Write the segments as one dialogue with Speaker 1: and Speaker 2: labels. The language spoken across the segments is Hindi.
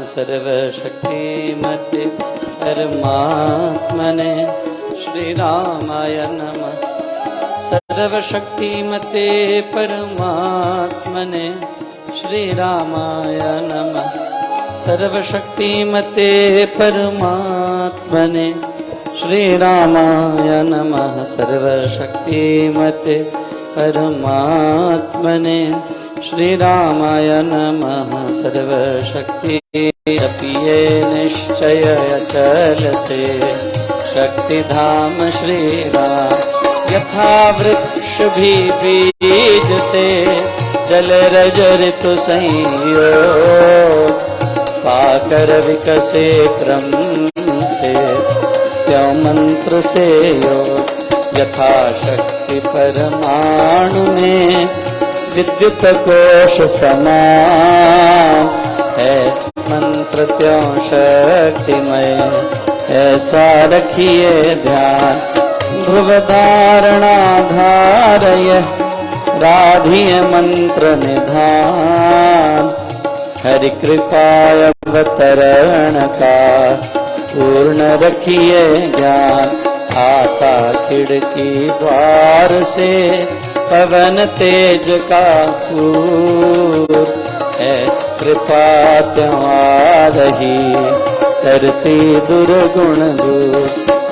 Speaker 1: सर्वशक्तिमते परमात्मने श्रीरामाय नमः। सर्वशक्तिमते परमात्मने श्रीरामाय नमः। सर्वशक्तिमते परमात्मने श्रीरामाय नमः। सर्वशक्तिमते परमात्मने श्रीरामाय नमः। सर्वशक्ति जपिए निश्चय अचल से शक्तिधाम श्रीराम। यथा वृक्ष भी बीज से जल रज ऋतु संयोग पाकर विकसे क्रम से त्यों मंत्र से योग। यथा शक्ति परमाणु में विद्युत कोश समान है मंत्र त्यों शक्तिमय ऐसा रखिए ध्यान। ध्रुव धारणा धारय राधीय मंत्र निधान। हरि कृपाय अवतरण का पूर्ण रखिए ज्ञान। आता खिड़की द्वार से पवन तेज का फूल है कृपा त्यों आ रही करती दुर्गुण दूर।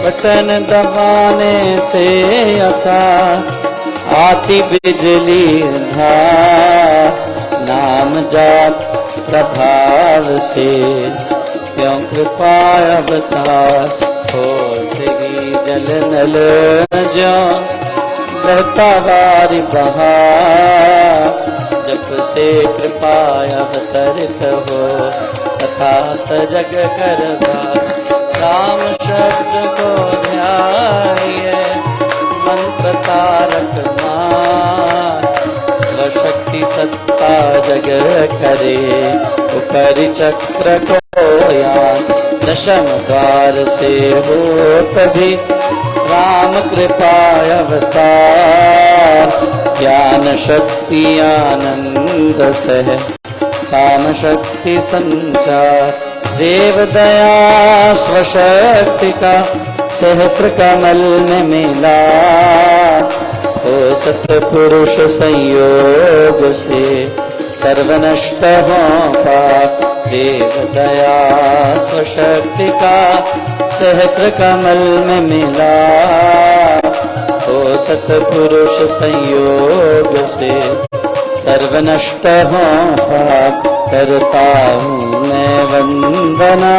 Speaker 1: बटन दबाने से यथा आती बिजली धार। नाम जात प्रभाव से क्यों कृपा अवतार। होगी जल नल जो बहता वारी बहार। जब से कृपा अवतरित हो तथा सजग कर भार। राम शब्द को ध्याये मंत्र तारक मार। स्वशक्ति सत्ता जग करे उपरि चक्र को यान। दशम द्वार से हो कभी राम कृपा अवतार। ज्ञान शक्ति आनंद सह साम शक्ति संचार। देव दया स्वशक्ति का सहस्र कमल में मिला। हो सतपुरुष संयोग से सर्वनष्ट हो पाप। देव दया स्वशक्ति का सहस्र कमल में मिला। हो सतपुरुष संयोग से सर्वनष्ट हो पाप। करता हूँ मैं वंदना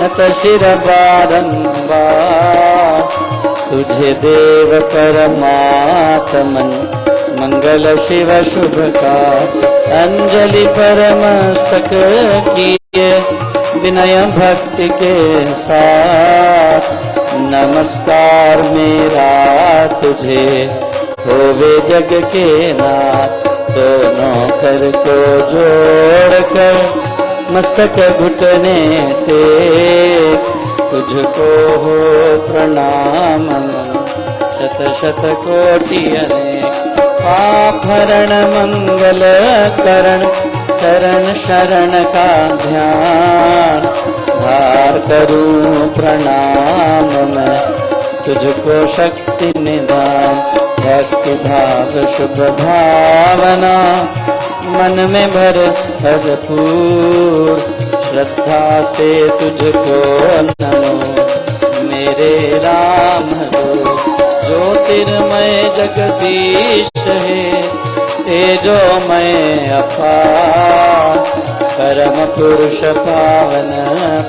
Speaker 1: नत शिर बारंबार। तुझे देव परमात्मन मंगल शिव शुभ का। अंजलि परमस्तक किए विनय भक्ति के साथ। नमस्कार मेरा तुझे होवे जग के नाथ। दोनों कर को जोड़कर मस्तक घुटने टेक। तुझको हो प्रणाम शत शत कोटि अनेक। पाप हरण मंगल करण चरण शरण का ध्यान। धार करूं प्रणाम मैं तुझको शक्ति निदान। भक्ति भाव शुभ भावना मन में भर भरपूर। श्रद्धा से तुझको नमो मेरे राम दूत। ज्योतिर्मय जगदीश है तेजोमय अपार। परम पुरुष पावन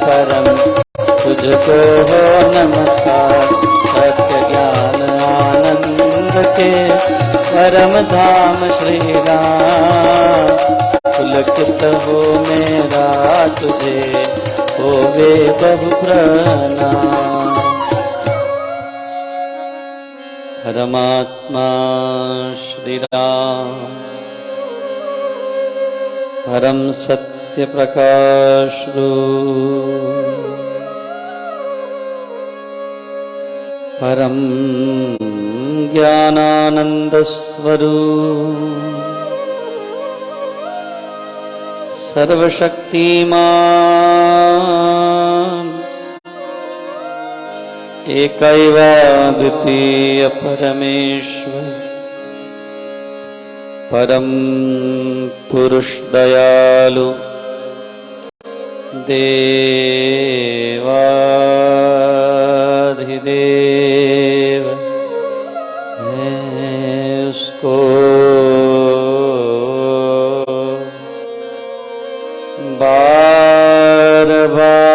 Speaker 1: परम तुझको हो नमस्कार। सत्य ज्ञान आनंद के परम धाम श्री राम। पुलकित हो मेरा तुझे होवे बहु प्रणाम। परमात्मा श्री राम परम सत्य प्रकाश रूप परम ज्ञानानंद स्वरूप सर्वशक्तिमान एकैव द्वितीय परमेश्वर परम पुरुष दयालु देवाधिदेव है, उसको बार बार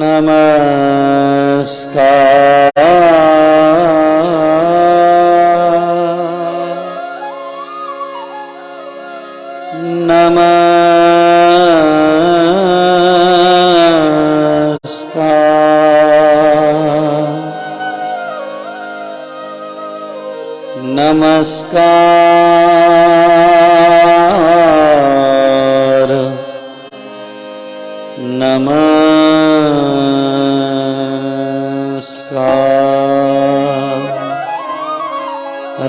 Speaker 1: नमस्कार। नमस्कार नमस्कार।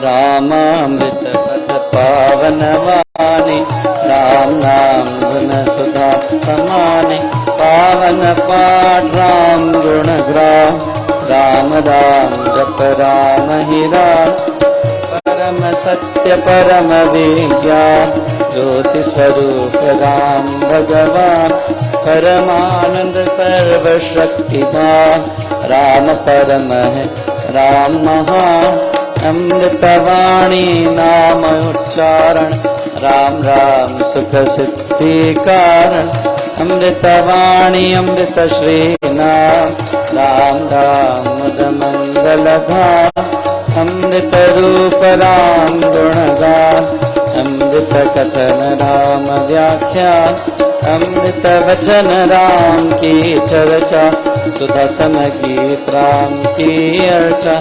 Speaker 1: रामामृत पथ पावन वाणी राम नाम गुण सुधा समाने पावन पाठ राम गुण ग्राम राम राम जप राम ही राम परम सत्य परम विज्ञान ज्योति स्वरूप राम भगवान परमानंद सर्वशक्तिमान राम परम है राम महान अमृतवाणी नाम उच्चारण राम राम सुख सिद्धि कारण अमृतवाणी अमृत श्री नाम राम राम मुद मंगल धाम अमृत रूप राम गुणगान अमृत कथन राम व्याख्यान अमृत वचन राम की चर्चा सुधा सम गीत राम की अर्चा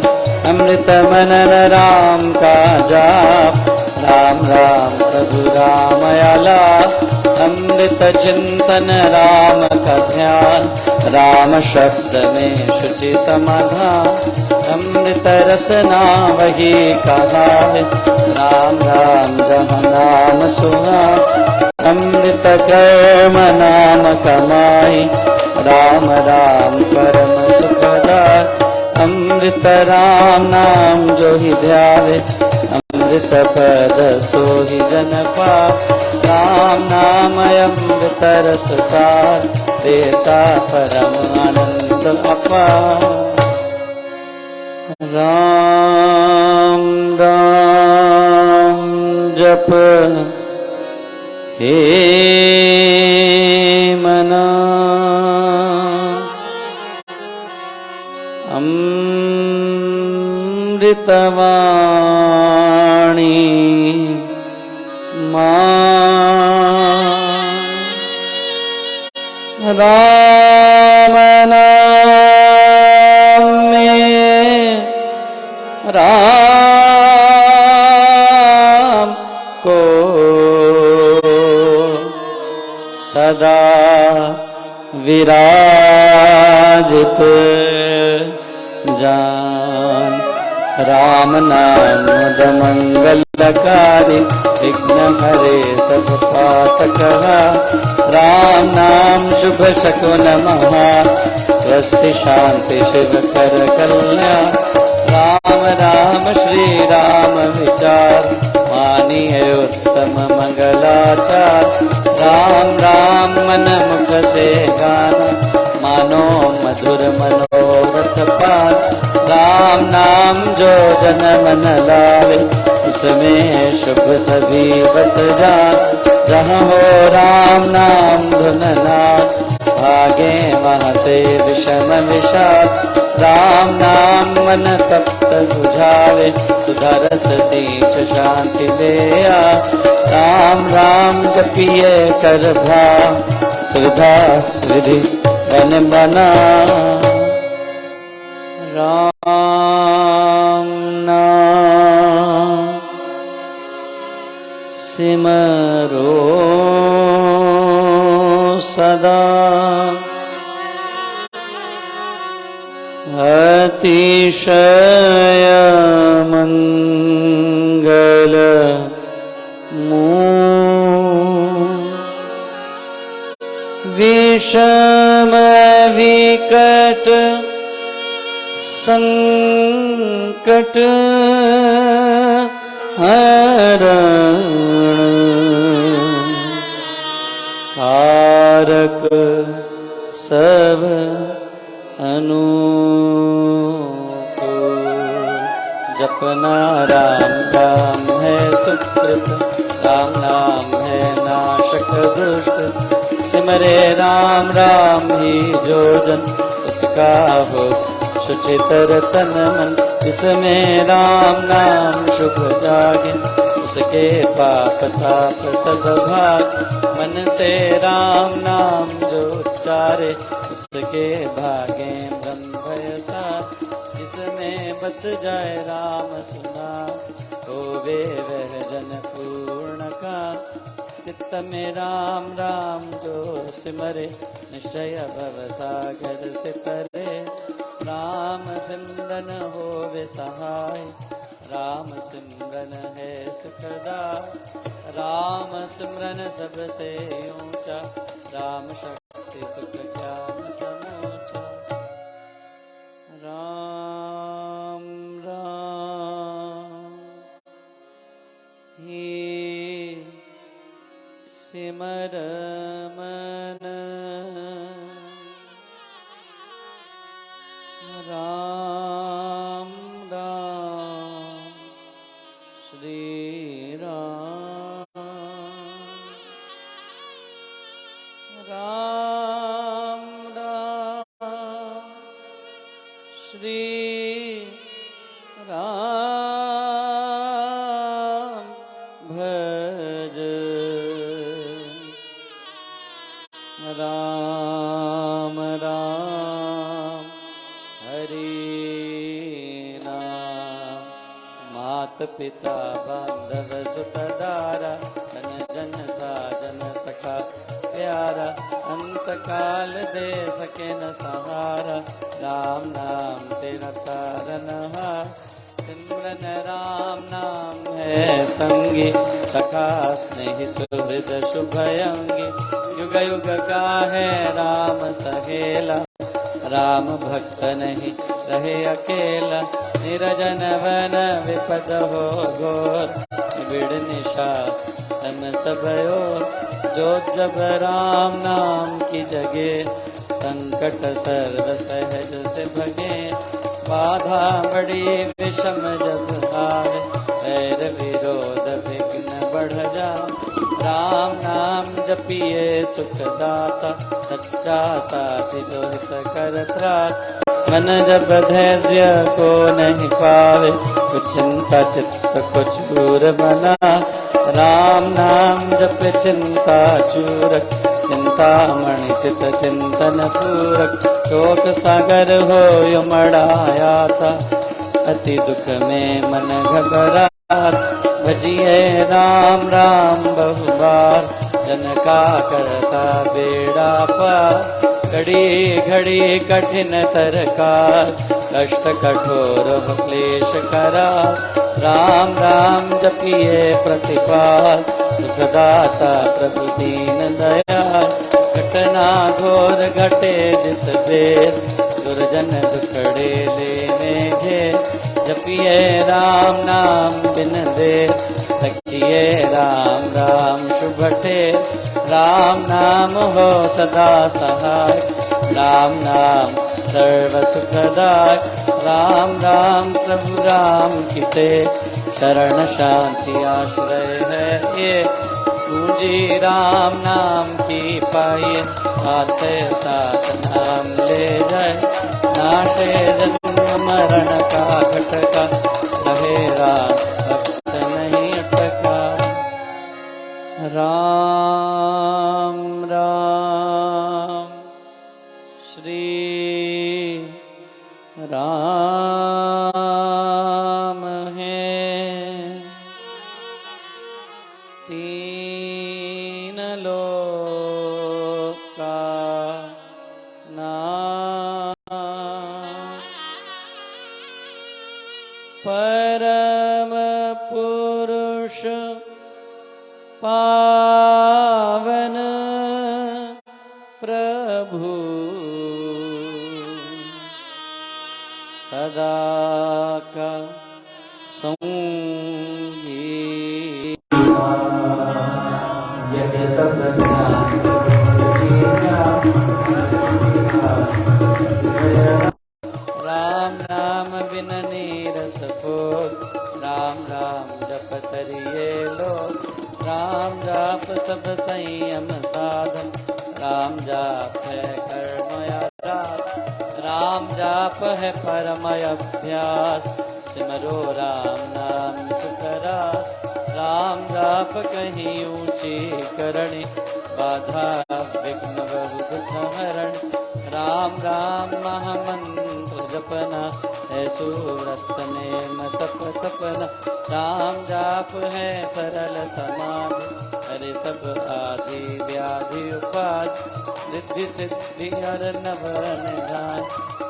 Speaker 1: अमृत मनन राम का जाप राम राम प्रभु राम आलाप अमृत चिंतन राम का ध्यान राम शब्द में शुचि समाधान अमृत रसना वही कहा है राम राम जहाँ नाम सुना अमृत कर्म नाम कमाई राम राम परम सुखदाय अमृत राम नाम जो ही ध्यावे अमृत पद सो ही जन पाए राम नाम अमृत रस सार देता परम आनंद अपार राम राम जप हे मना अमृतवाणी राम नाम में राम को सदा विराजित जान राम नाम मुद मंगलकारी विघ्न हरे सब पातक राम नाम शुभ शकुन महा स्वस्ति शांति शिव कर कल्याण राम राम श्री राम विचार मानिए उत्तम मंगलाचार राम राम मन मुख से गाना मानो मधुर मनोरथ पान राम नाम जो जन मन लावे उसमें शुभ सभी बस जान जहाँ हो राम नाम धुन नाद भागे वहाँ से विषम विषाद राम नाम मन तप्त बुझावे सुधा रस सींच शांति दे राम राम जपिए कर भाव सुधा सुधि बन बना राम नाम सिमरो सदा अतिशय मंगल विषम विकट संकट हरण कारक सब अनुकूल। जपना राम राम है सुकृत, राम नाम है नाशक दुष्ट। सिमरे राम राम ही जो जन, उसका हो सुचितर तन मन। जिसमें राम नाम शुभ जागे, उसके पाप ताप सब भाग। मन से राम नाम जो उच्चारे, उसके भागे ब्रह्म भय साथ। जिसमें बस जाए राम सुना, होवे वह जन पूर्ण का। चित्त में राम राम जो सिमरे, निश्चय भव सागर से तरे। राम सिमरन होवे सहाय, राम सिमरन है सुखदाय। राम सिमरन सबसे ऊंचा, राम शक्ति सुख ज्ञान समूचा। राम राम ही सिमर मन, राम राम श्री राम। राम राम श्री राम भज। राम राम हरि नाम। मात पिता बांधव सुत दारा, जन जन साजन सखा प्यारा। अंत काल दे सके न सहारा, राम नाम तेरा तारनहार। सिमरन राम नाम है संगी, सखा स्नेही सुहृद शुभयंगी। युग युग का है राम सहेला, राम भक्त नहीं रहे अकेला। निरजन वन विपद हो घोर, निबिड़ निशा तम सब ओर। जो जब राम नाम की जगे, संकट सर्व सहज से भगे। बाधा बड़ी विषम जब आवे, वैर विरोध विघ्न बढ़ जाए। राम नाम जपिए सुखदाता, सच्चा साथी जो हित कर त्रास। मन जब धैर्य को नहीं पावे, कुछ चिंता चित्त को चूर बना। राम नाम जप चिंता चूरक, चिंतामणि चित चिंतन पूरक। शोक सागर हो उमड़ाया था, अति दुख में मन घबरात। भजिए राम राम बहु बार, जन का करता बेड़ा पार। घड़ी घड़ी कठिन तरकार, कष्ट कठोर हो क्लेश करा। राम राम जपिए प्रतिपाल, सुखदाता प्रभु दीन दयाल। घटना घोर घटे जिस बेर, दुर्जन दुखड़े लेने घेर। जपिए राम नाम बिन देर, रखिए राम राम शुभ ठेर। राम नाम हो सदा सहाय, राम नाम सर्व सुखदाय। राम राम प्रभु राम किते, शरण शांति आश्रय है ये। पूजी राम नाम की पाए, आते साथ नाम ले जाए। नाशे जन्म मरण का घटका, रहे राम भक्त नहीं अटका। राम राम श्री राम है। तीन लोक का नाम, परम पुरुष पावन सदा का संगी। राम नाम बिन नीरस फोर, राम राम जप करिए लोग। राम जाप सब संयम साधन, राम जाप है कर्म आधार। राम जाप है परम अभ्यास, सिमरो राम नाम सुखरास। राम जाप कहीं ऊंची करणी, बाधा विघ्न बहु दुख हरण। राम राम महामंत्र जपना, है सुव्रत नेम तप तपना। राम जाप है सरल समाधि, हरे सब आदि व्याधि उपाधि। रिद्धि सिद्धि और नव निधान,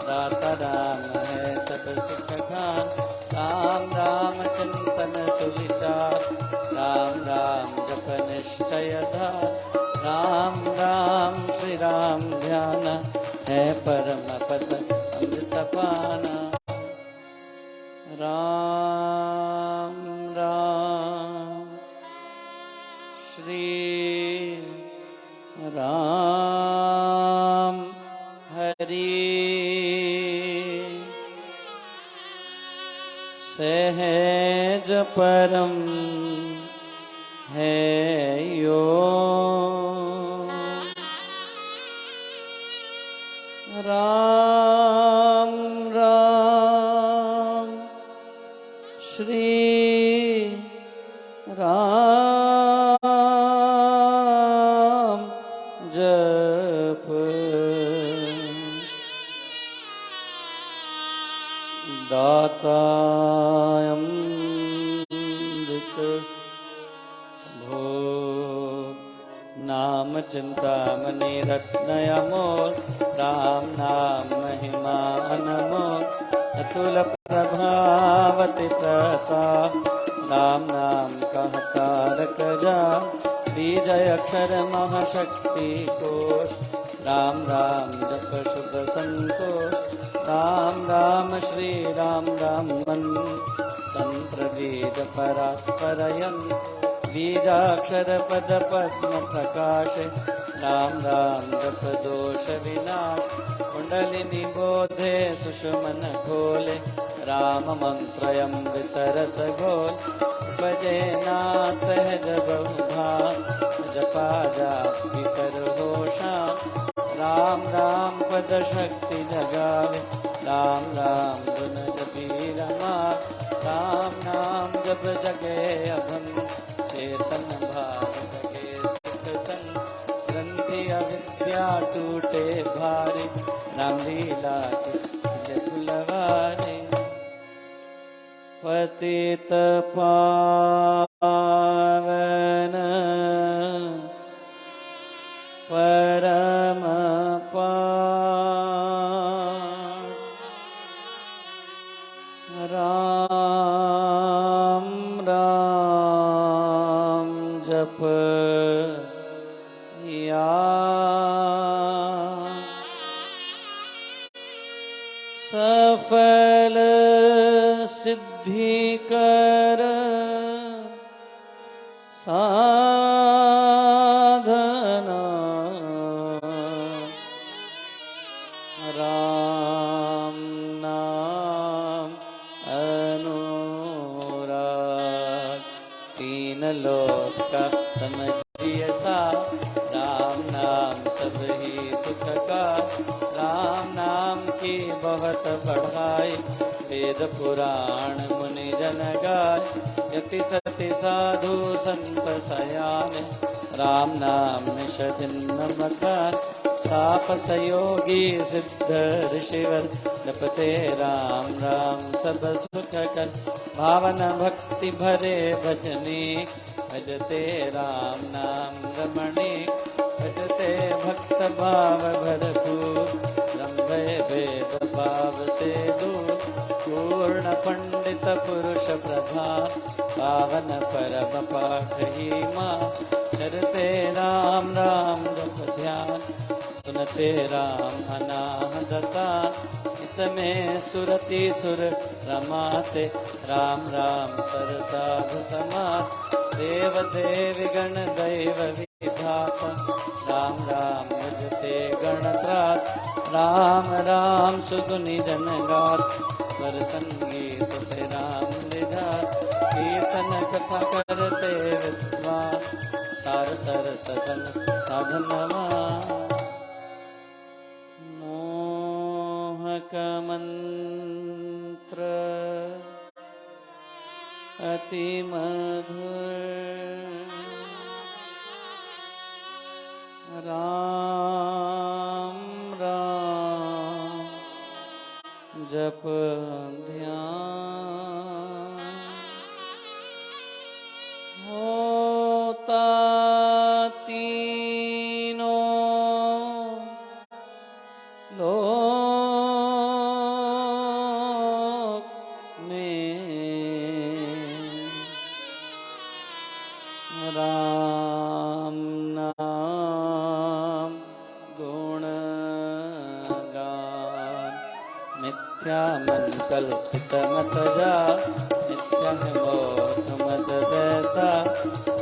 Speaker 1: दाता राम है सब सुख खान। राम राम चिंतन सुविचार, राम राम जप निश्चय धार। राम राम श्री राम ध्यान, है परम पद अमृत पाना। राम राम श्री राम हरि, सहज परम है यो। राम राम श्री राम जप, दाता अमृत भोग। नाम चिंतामणि रत्न अमोल, राम नाम महिमा अनमोल। अतुल प्रभावति प्रताप, राम नाम कहता रख जा। बीज अक्षर महाशक्ति कोश, राम राम जप शुभ संतोष। राम राम श्री राम राम मन, तंत्र बीज परात्परयन्। बीजाक्षर पद पद्म प्रकाश, राम राम जप दोष विनाश। कुंडलिनी बोधे सुषुमन खोले, राम मंत्रयमृत रस घोल। बजे नाथ सहज बहुभान, जपा जाप विकर हो शान। राम राम पद शक्ति जगावे, राम राम गुण जपी रमावे। राम नाम जप जगे अभन, चेतन भाव जगे सुख संग। ग्रंथि अविद्या टूटे भारे, राम लीला फुलवारे। पतित पावन परम पावन, राम राम जप या। सफल सिद्धि कर साधना, राम नाम अनुराग। तीन लोक का समझिए साथ, राम नाम सब ही सुख का। राम नाम की बहुत बढ़ाई, वेद पुराण मुनि जन गाय। यति सति साधु संत सयाने, राम नाम निश दिन मकान। तापस योगी सिद्ध ऋषिवर, जपते राम राम सब सुख कर। भावन भक्ति भरे भजनी, भजते राम नाम रमणी। भजते भक्त भाव भरपूर, रंभे वेद भाव से दूर। पूर्ण पंडित पुरुष प्रधान, पावन परम पाठ ही मां। करते राम राम जप ध्यान, सुनते राम अनाह दशा, इसमें सुरति सुर रमाते, राम राम सरसाधु समास, देव देव गण दैव विधाता, राम राम मुझते गण त्रास, राम राम सुगुनि जन गात, स्वर संगीत से राम निधात, कीर्तन कथा करते विद्वान, सार सर सदन साधनवा, मोहक मंत्र अति मधुर, राम राम जप ध्यान, होता तीनों लोक में, राम नाम गुण गान, मिथ्या मन कल्पित मत जा, मिथ्या है मोह मत बैसा,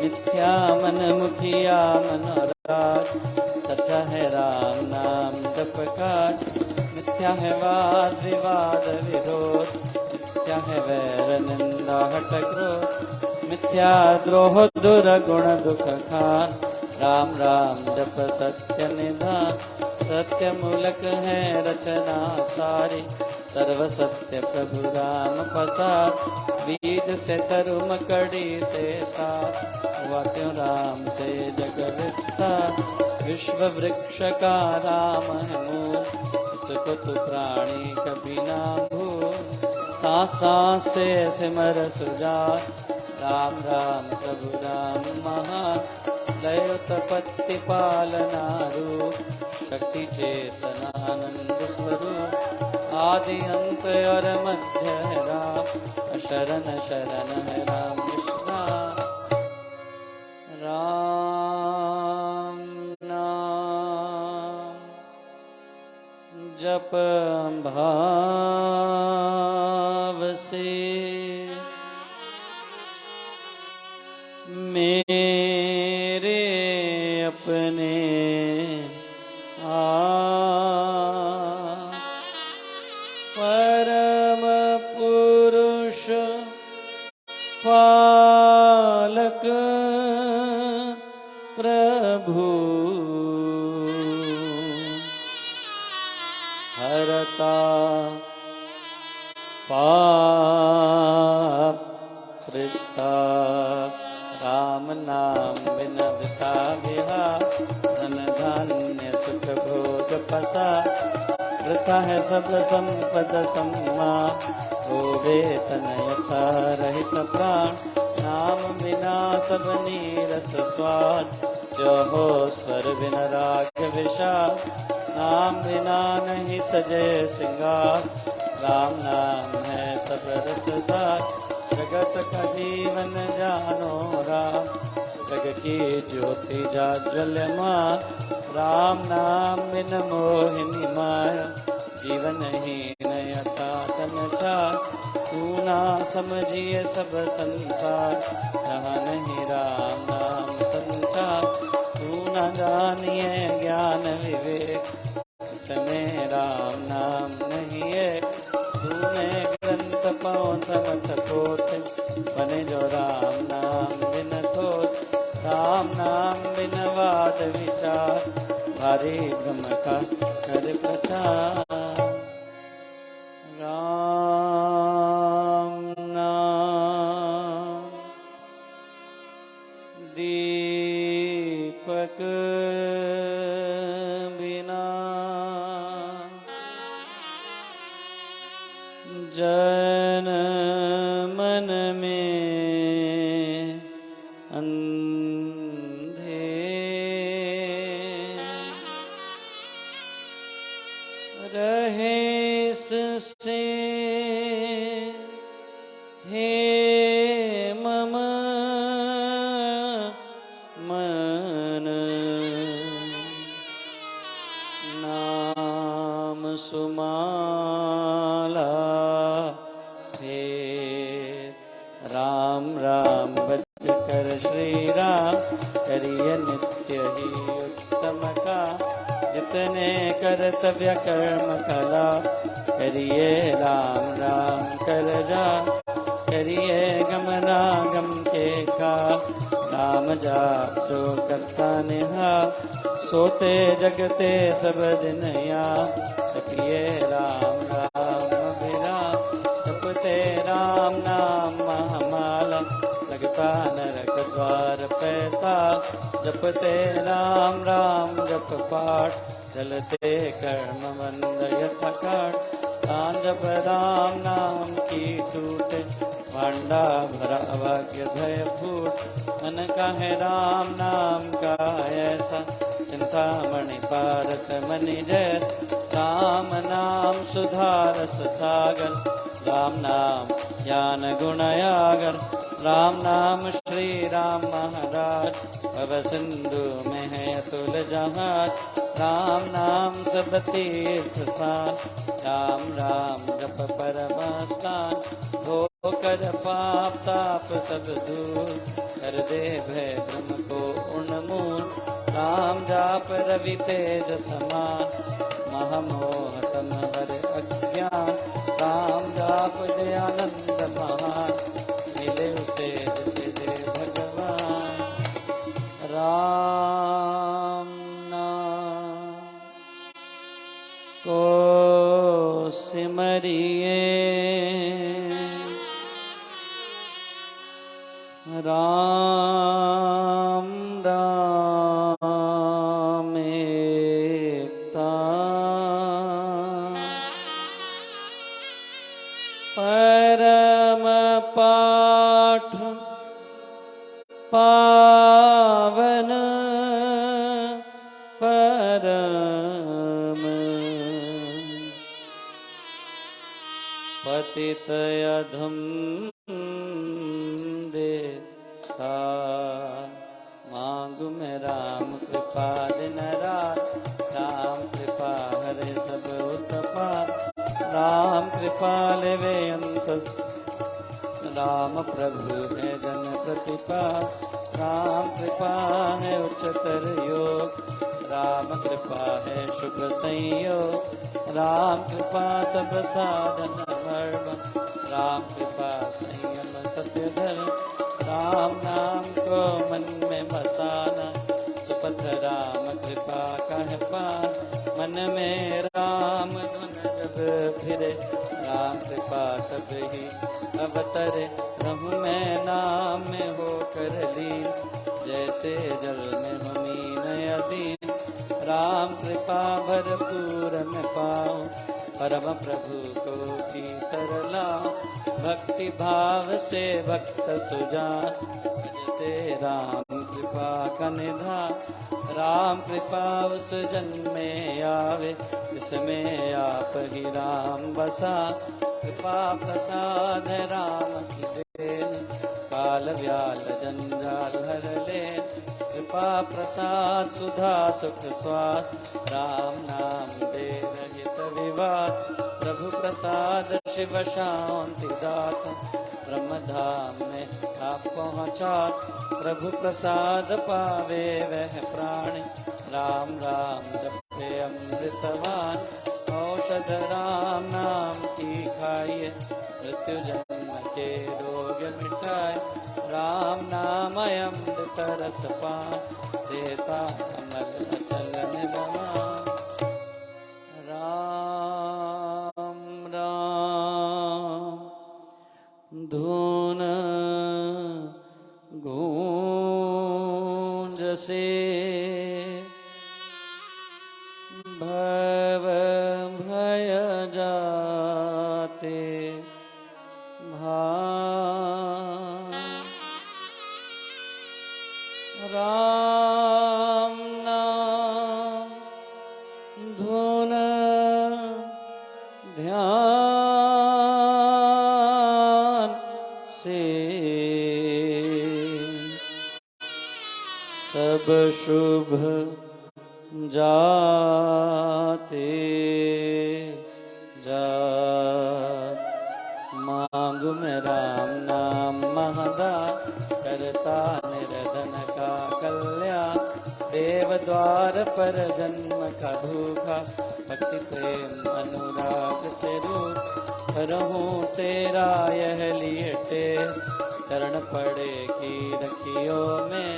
Speaker 1: मिथ्या मन मुखिया मनोराज, सच्चा है राम नाम जप काज, मिथ्या है वाद विवाद विरोध, मिथ्या है वैर निंदा हठ क्रोध, मिथ्या द्रोह दुर्गुण दुख खान, राम राम जप सत्य निधान, सत्य मूलक है रचना सारी, सर्व सत्य प्रभु राम प्रसाद, बीज से तरु मकड़ी से साथ, हुआ क्यों राम से जग विस्तार, विश्व वृक्ष का राम है मूल, इसको तू प्राणी कभी ना भूल, सांस सांस से सिमर सुजान, राम राम प्रभु राम महान, लय तपत्ति पालना रूप, शक्ति चेतनानंद स्वरूप, आदि अंत और मध्य है राम, शरण शरण है राम कृष्ण, राम नाम जप भाव से, मेरे अपने परम पुरुष पालक प्रभु, हरता पाप वृत्ता, राम नाम बिन वृथा विहार, धन धान्य सुख भोग पसा, वृथा है सब संपद सम्मा, हो वेतन यथा रहित प्राण, नाम बिना सब नीरस स्वाद, जो हो स्वर बिन राग विषाद, नाम बिना नहीं सजे सिंगार, राम नाम है सब रस सार, जगत का जीवन जानो राम, जग की ज्योति जाज्वल्यमान, राम नाम बिन मोहिनी माया, जीवन ही नया साधन चार, तू ना समझिए सब संसार, जहाँ नहीं राम नाम संसार, तू ना जानिए ज्ञान विवेक, इसमें राम नाम नहीं है, तूने ग्रंथ पाओ समत पोथ, बने जो राम नाम बिन थोथ, राम नाम बिन वाद विचार, भारी ब्रह्म का कर प्रचार, राम नाम दीपक बिना जन मन में अंधे, रहे से हे मम मन, सुमाला हे राम राम बच कर श्री राम करिए नित्य ही उत्तम का जितने कर्तव्य कर्म कला करिए राम राम कर जा करिए गमनागम के का राम जाप जो करता नेहा सोते जगते सब दिन या जपिए राम राम अभिराम जपते राम नाम महामाला लगता नरक द्वार पैसा जपते राम राम जप पाठ चलते कर्म बंद यथाकाठ जप राम नाम की टूटे भांडा भरा भाग्य भय फूट मन का है राम नाम का ऐसा चिंतामणि पारस मणि जैस राम नाम सुधारस सागर राम नाम ज्ञान गुणयागर राम नाम श्री राम महाराज भव सिंधु में है अतुल जहाज राम नाम सब तीर्थ स्थान राम राम जप परमस्थान होकर पाप ताप सब दूर कर दे भय भ्रम को उन्मूल राम जाप रवि तेज समान महामोह तम हर अज्ञान राम जाप दयानंद महान मिले उसे जिसे दे भगवान राम नाम को सिमरिए राम राम एकता परम पाठ पावन परम पतित अधम मांगू में राम कृपा दिन रात राम कृपा हरे सब उत्पात राम कृपा लेवे अंत राम प्रभु है जन प्रतिपा राम कृपा है उच्चतर योग राम कृपा है शुभ संयोग राम कृपा सब साधन धर्म राम कृपा संयम सत्य धर्म राम नाम को मन में बसाना सुपथ राम कृपा कह पान मन में राम धुन जब फिरे राम कृपा सब ही अवतरे ब्रह्म में नाम में होकर लीन जैसे जल में मीन अधीन राम कृपा भरपूर में पाऊं परम प्रभु को की सरला भक्ति भाव से भक्त सुजान ते राम कृपा का निधान राम कृपा उस जन्म में आवे जिसमें आप ही राम बसा कृपा प्रसाद है राम की देन काल व्याल जंजाल हर ले कृपा प्रसाद सुधा सुख स्वाद राम नाम दे रहित विवाद प्रभु प्रसाद शिव शांति दात ब्रह्म धाम में आप पहुँचा प्रभु प्रसाद पावे वह प्राणी राम राम जपे अमृतवान औषध राम नाम की खाइए मृत्यु जन्म के रोग मिटाए राम नाम अमृत रस पान देता अमर अचल निभवान राम राम धुन गूंज से भव भय जाते राम नाम धुन ध्यान से सब शुभ जाते मांगू मैं राम नाम महदा, करता निर्धन का कल्याण। देव द्वार पर जन्म का भूखा, भक्ति प्रेम अनुराग से रूप। करहूँ तेरा यह लियटे, चरण पड़े की रखियो में।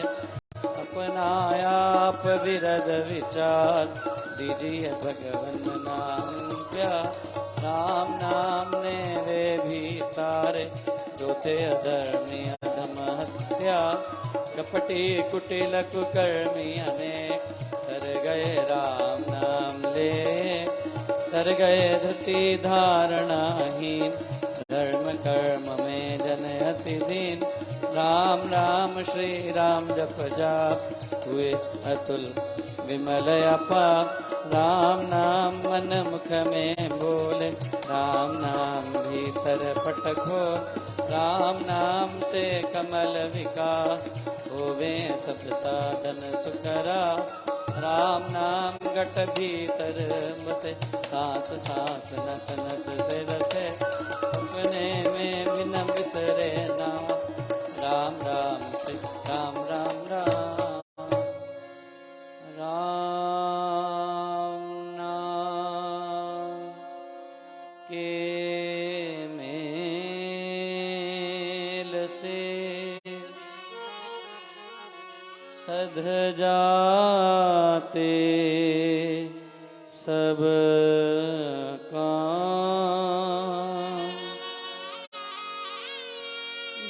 Speaker 1: अपना आप विरद विचार, दीजिए भगवन नाम प्यार। राम नाम ने वे भी तारे, जो थे अधर्मी अधम हत्या। कपटी कुटिल कुकर्मी अनेक, तर गए राम नाम ले। तर गए धृति धारणाहीन, धर्म कर्म में जन अति दीन। राम राम श्री राम जप जाप, हुए अतुल विमल अपाप। राम नाम मन मुख में बोले, राम नाम भीतर पट खोल। राम नाम से कमल विकास, होवे सब साधन सुखरा। राम नाम घट भीतर बसे, सांस सांस नस नस से रसे। अपने में बिन बिसरे नाम, राम राम श्री राम राम राम। राम नाम के मेल से सध जाते सब काम।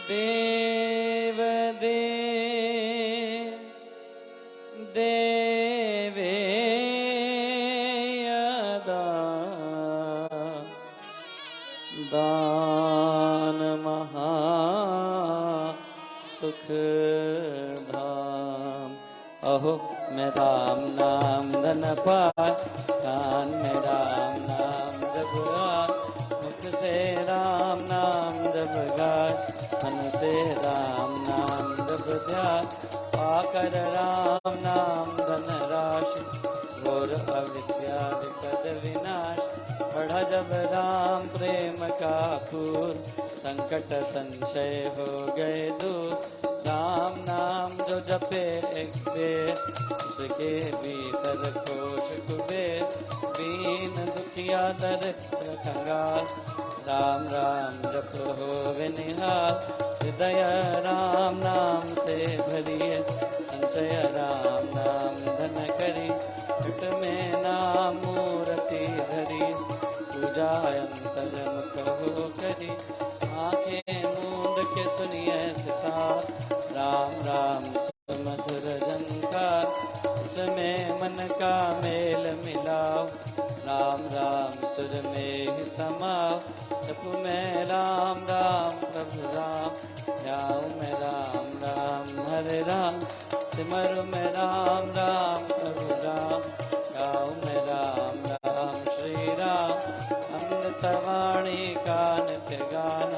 Speaker 1: देव देव देवे यदा, दान महा सुख धाम। अहो मैं राम नाम धन पाए, कान में राम नाम जब आए। मुख से राम नाम जब गाए, मन से राम नाम जब ध्यान। पाकर राम नाम धन राशि, घोर अविद्या विपद विनाश। बढ़ा जब राम प्रेम का फूल, संकट संशय हो गए दूर। राम नाम जो जपे एक बेर, उसके भीतर खोश कुबेर। दीन दुखिया दरिद्र कंगाल, राम राम जप होवे निहाल। हृदय राम नाम से भरिए, संचय राम नाम धन करी। पट में नाम मूर्ति धरी, पूजा अंतर मुख हो करी। आंखें मूंद के सुनिए सितार, राम राम सुमधुर झंकार। उसमें मन का मेल मिलाओ, राम राम सुर में ही समाओ। जप में राम राम प्रभु राम, ध्याऊ में राम राम हरे राम। सिमरु में राम राम प्रभु राम, गाऊ में राम राम श्री राम। अमृतवाणी का नित्य गान,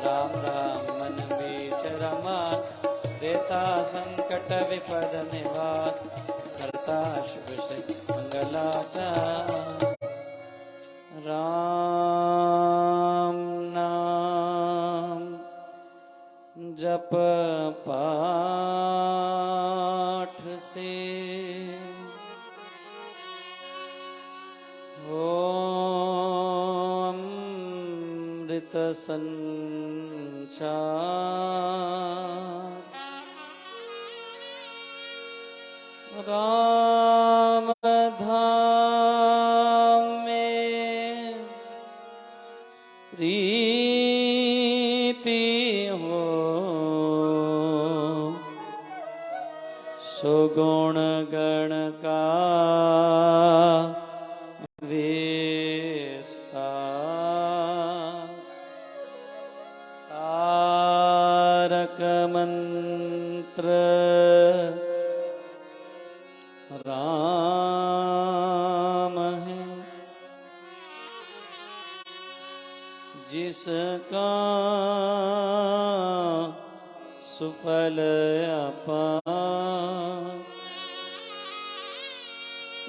Speaker 1: राम राम मन बीच रमान। देता संकट विपद निवार, करता शुभ से मंगलाचार। राम नाम जप पाठ से ओम अमृत संचार। राम धाम में प्रीति हो, सुगुण गण का विस्तार। तारक मंत्र राम है, जिसका सुफल अपार।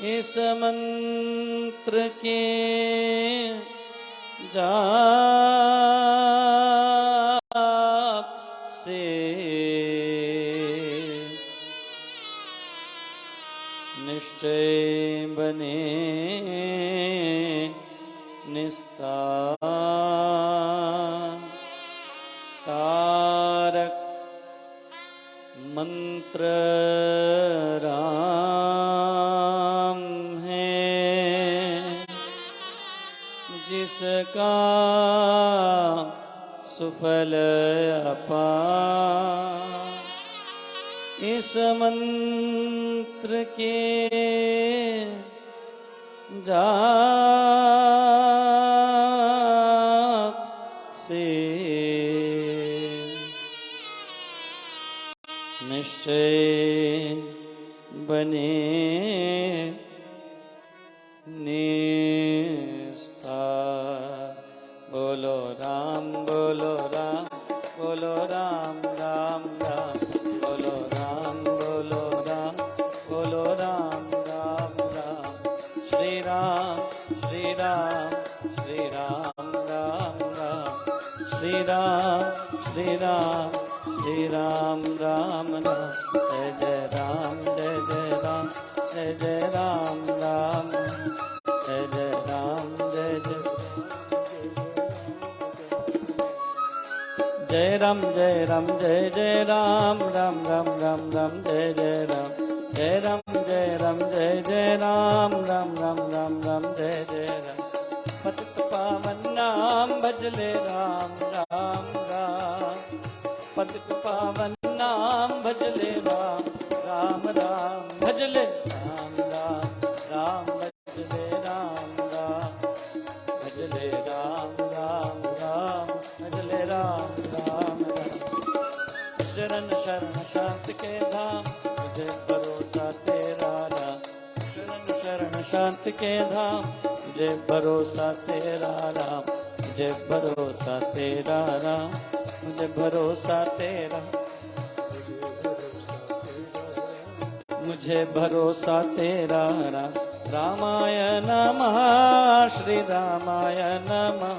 Speaker 1: इस मंत्र के जाप से निश्चय बने निस्तार तारक मंत्र राम है, जिसका सुफल अपार। इस मंत्र के जाप से निश्चय बने निस्तार। बोलो राम बोलो राम बोलो राम राम राम, बोलो राम बोलो राम बोलो राम राम राम। श्री राम श्री राम श्री राम राम राम, श्री राम श्री राम श्री राम राम राम। जय जय राम जय जय राम जय जय राम राम, जय जय राम जय जय जय राम जय राम जय जय राम राम राम राम राम, जय जय राम जय राम जय राम जय जय राम राम राम राम राम, जय जय राम। पतित पावन नाम भजले राम राम राम, पतित पावन नाम भजले राम राम राम, भजले राम राम राम, भजले राम राम, भजले राम राम राम, भजले राम राम राम। शरण शरण शांत के धाम, मुझे भरोसा तेरा राम। शरण शरण शांत के धाम, मुझे भरोसा तेरा राम। मुझे भरोसा तेरा राम, मुझे भरोसा तेरा, मुझे भरोसा तेरा राम। रामाय नमः श्री रामाय नमः,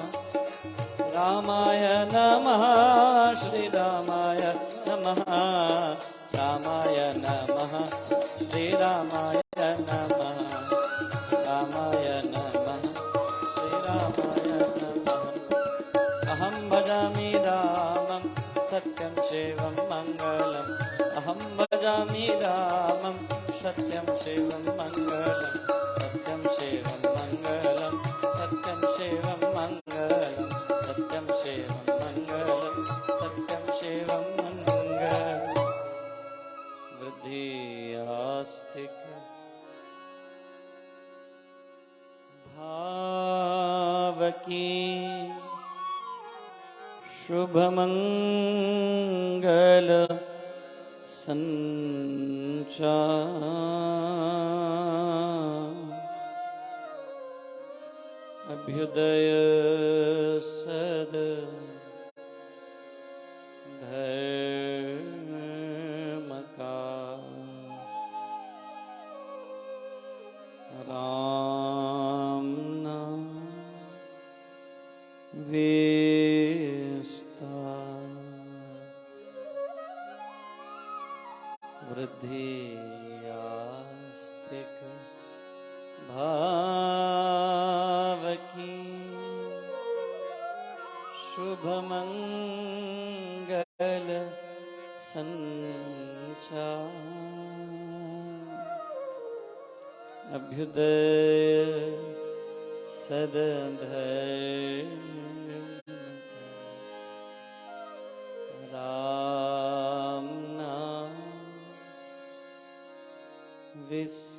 Speaker 1: रामाय नमः श्री रामाय नमः, रामाय नमः श्री रामाय नमः, रामाय नमः श्री रामाय नमः। अहं भजामि रामं सत्यं शिवं मङ्गलम्, अहं भजामि रामं सत्यं शिवं मङ्गलम्, सत्यं शिवं मङ्गलम्, सत्यं शिवं मङ्गलम्, सत्यं शिवं मङ्गलम्, सत्यं शिवं मङ्गलम्। वृद्धि आस्तिक भाव की शुभ मंगल संचार। अभ्युदय सद धर्म का, राम नाम विस्तार। वृद्धि आस्तिक भाव की शुभ मंगल संचार। अभ्युदय सदधर्म राम नाम विस्तार।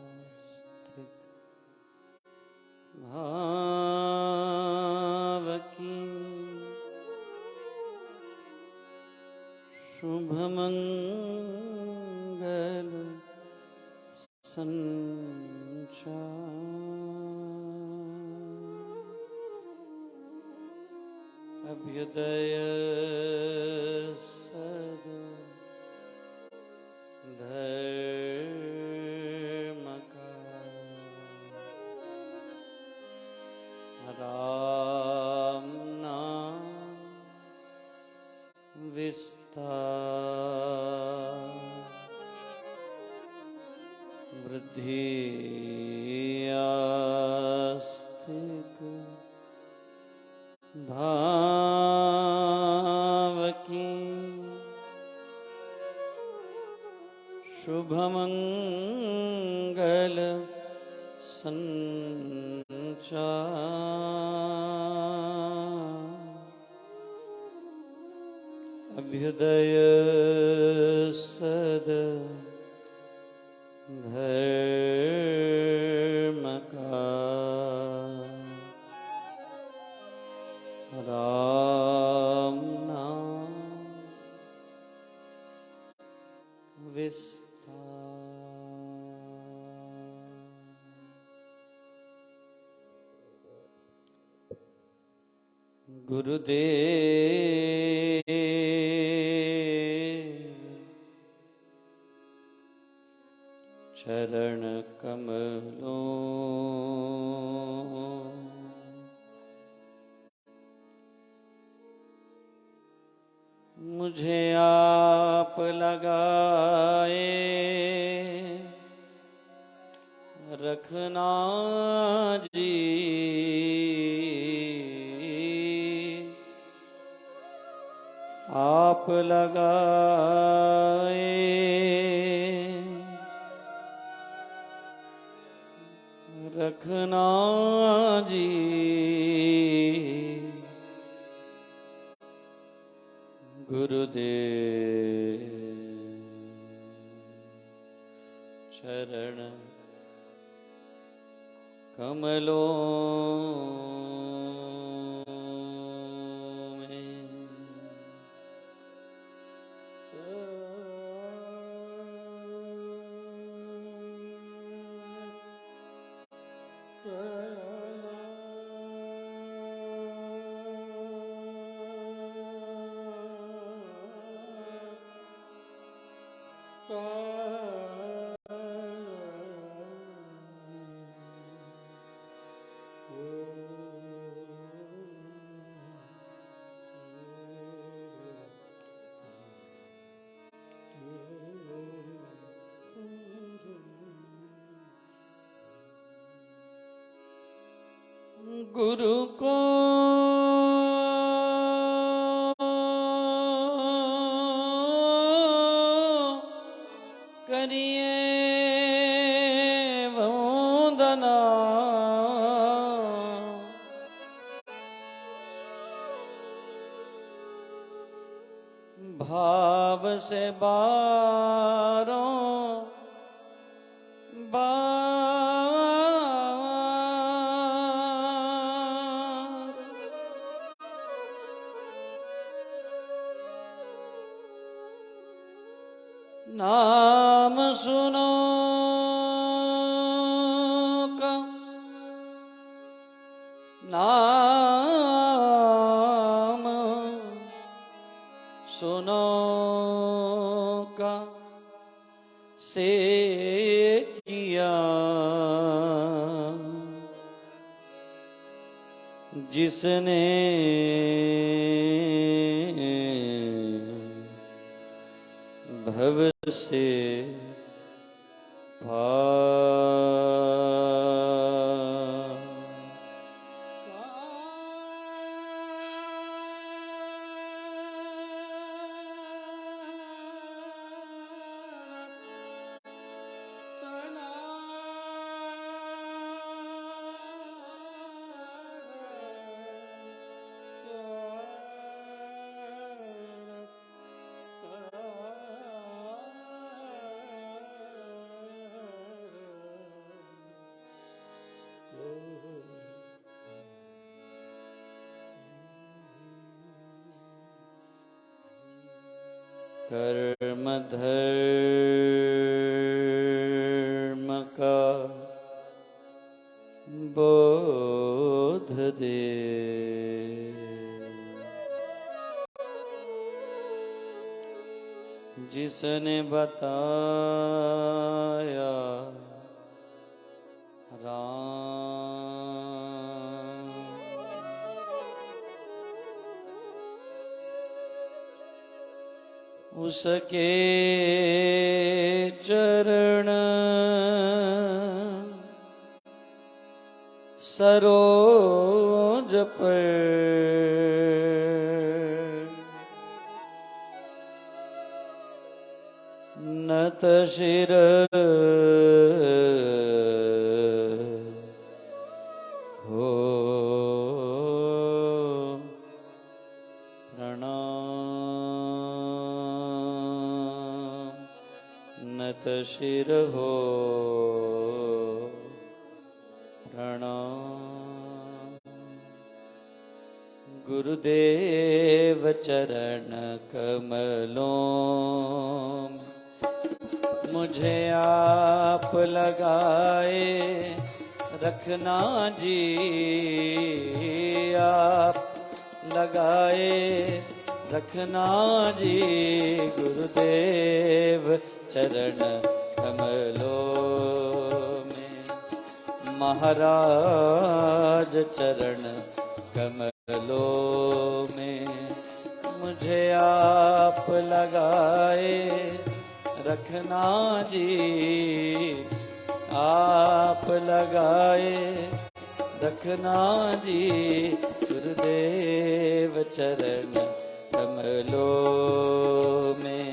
Speaker 1: वृद्धियास्तिक भाव की शुभमंगल संचार अभ्युदय सदा धर्म का राम नाम विस्तार वृद्धि आस्तिक भाव की शुभमंगल संचार अभ्युदय सद धर्म का राम नाम गुरुदेव चरण कमलों मुझे आप लगाए रखना जी आप लगाए रखना जी गुरुदेव चरण कमलों गुरु को करिए वंदना भाव से बारों नाम सुनो का नाम सुनो का से किया जिसने भव से पार। कर्म धर्म का बोध दे, जिसने बताया राम। उसके चरण सरोज पर नत शिर हो प्रणाम, नत शिर हो प्रणाम। गुरुदेव चरण कमलों मुझे आप लगाए रखना जी, आप लगाए रखना जी। गुरुदेव चरण कमलों में, महाराज चरण कमलों में मुझे आप लगाए रखना जी, आप लगाए रखना जी। गुरुदेव चरण कमलों में,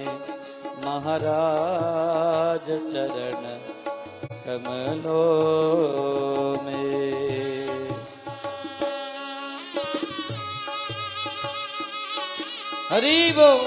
Speaker 1: महाराज चरण कमलों में। हरि बोल।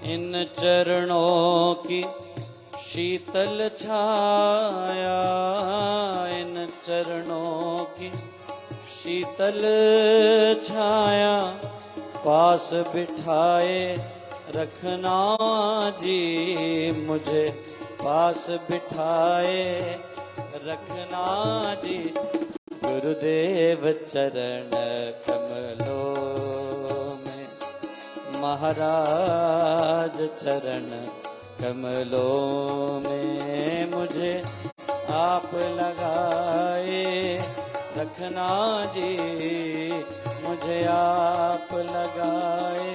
Speaker 1: इन चरणों की शीतल छाया, इन चरणों की शीतल छाया पास बिठाए रखना जी। मुझे पास बिठाए रखना जी। गुरुदेव चरण कमलों में, महाराज चरण कमलों में मुझे आप लगाए रखना जी। मुझे आप लगाए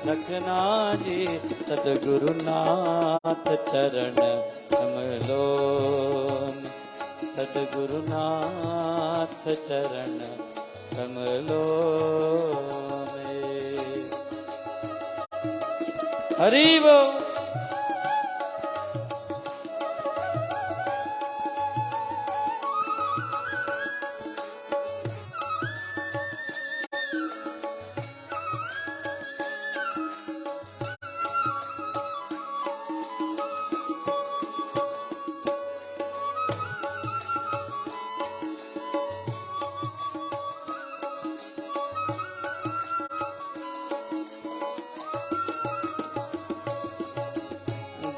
Speaker 1: रखना जी। सद्गुरुनाथ चरण कमलों में, सद्गुरुनाथ चरण कमलों में। हरि बोल।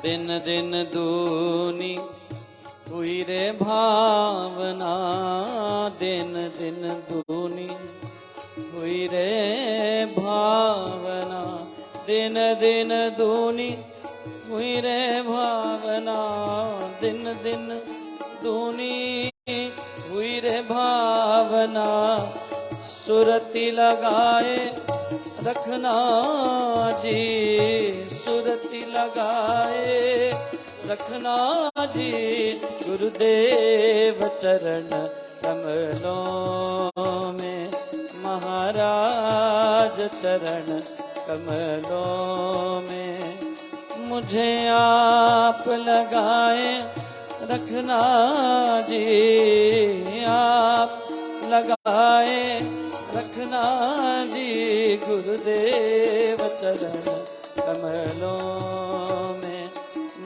Speaker 1: दिन दिन दूनी हुई रे भावना, दिन दिन दूनी हुई रे भावना, दिन दिन दूनी हुई रे भावना, दिन दिन दूनी हुई रे भावना। सुरती लगाए रखना जी, सुरती लगाए रखना जी, गुरुदेव चरण कमलों में, महाराज चरण कमलों में। मुझे आप लगाए रखना जी, आप लगाए रखना जी, गुरुदेव चरण कमलों में,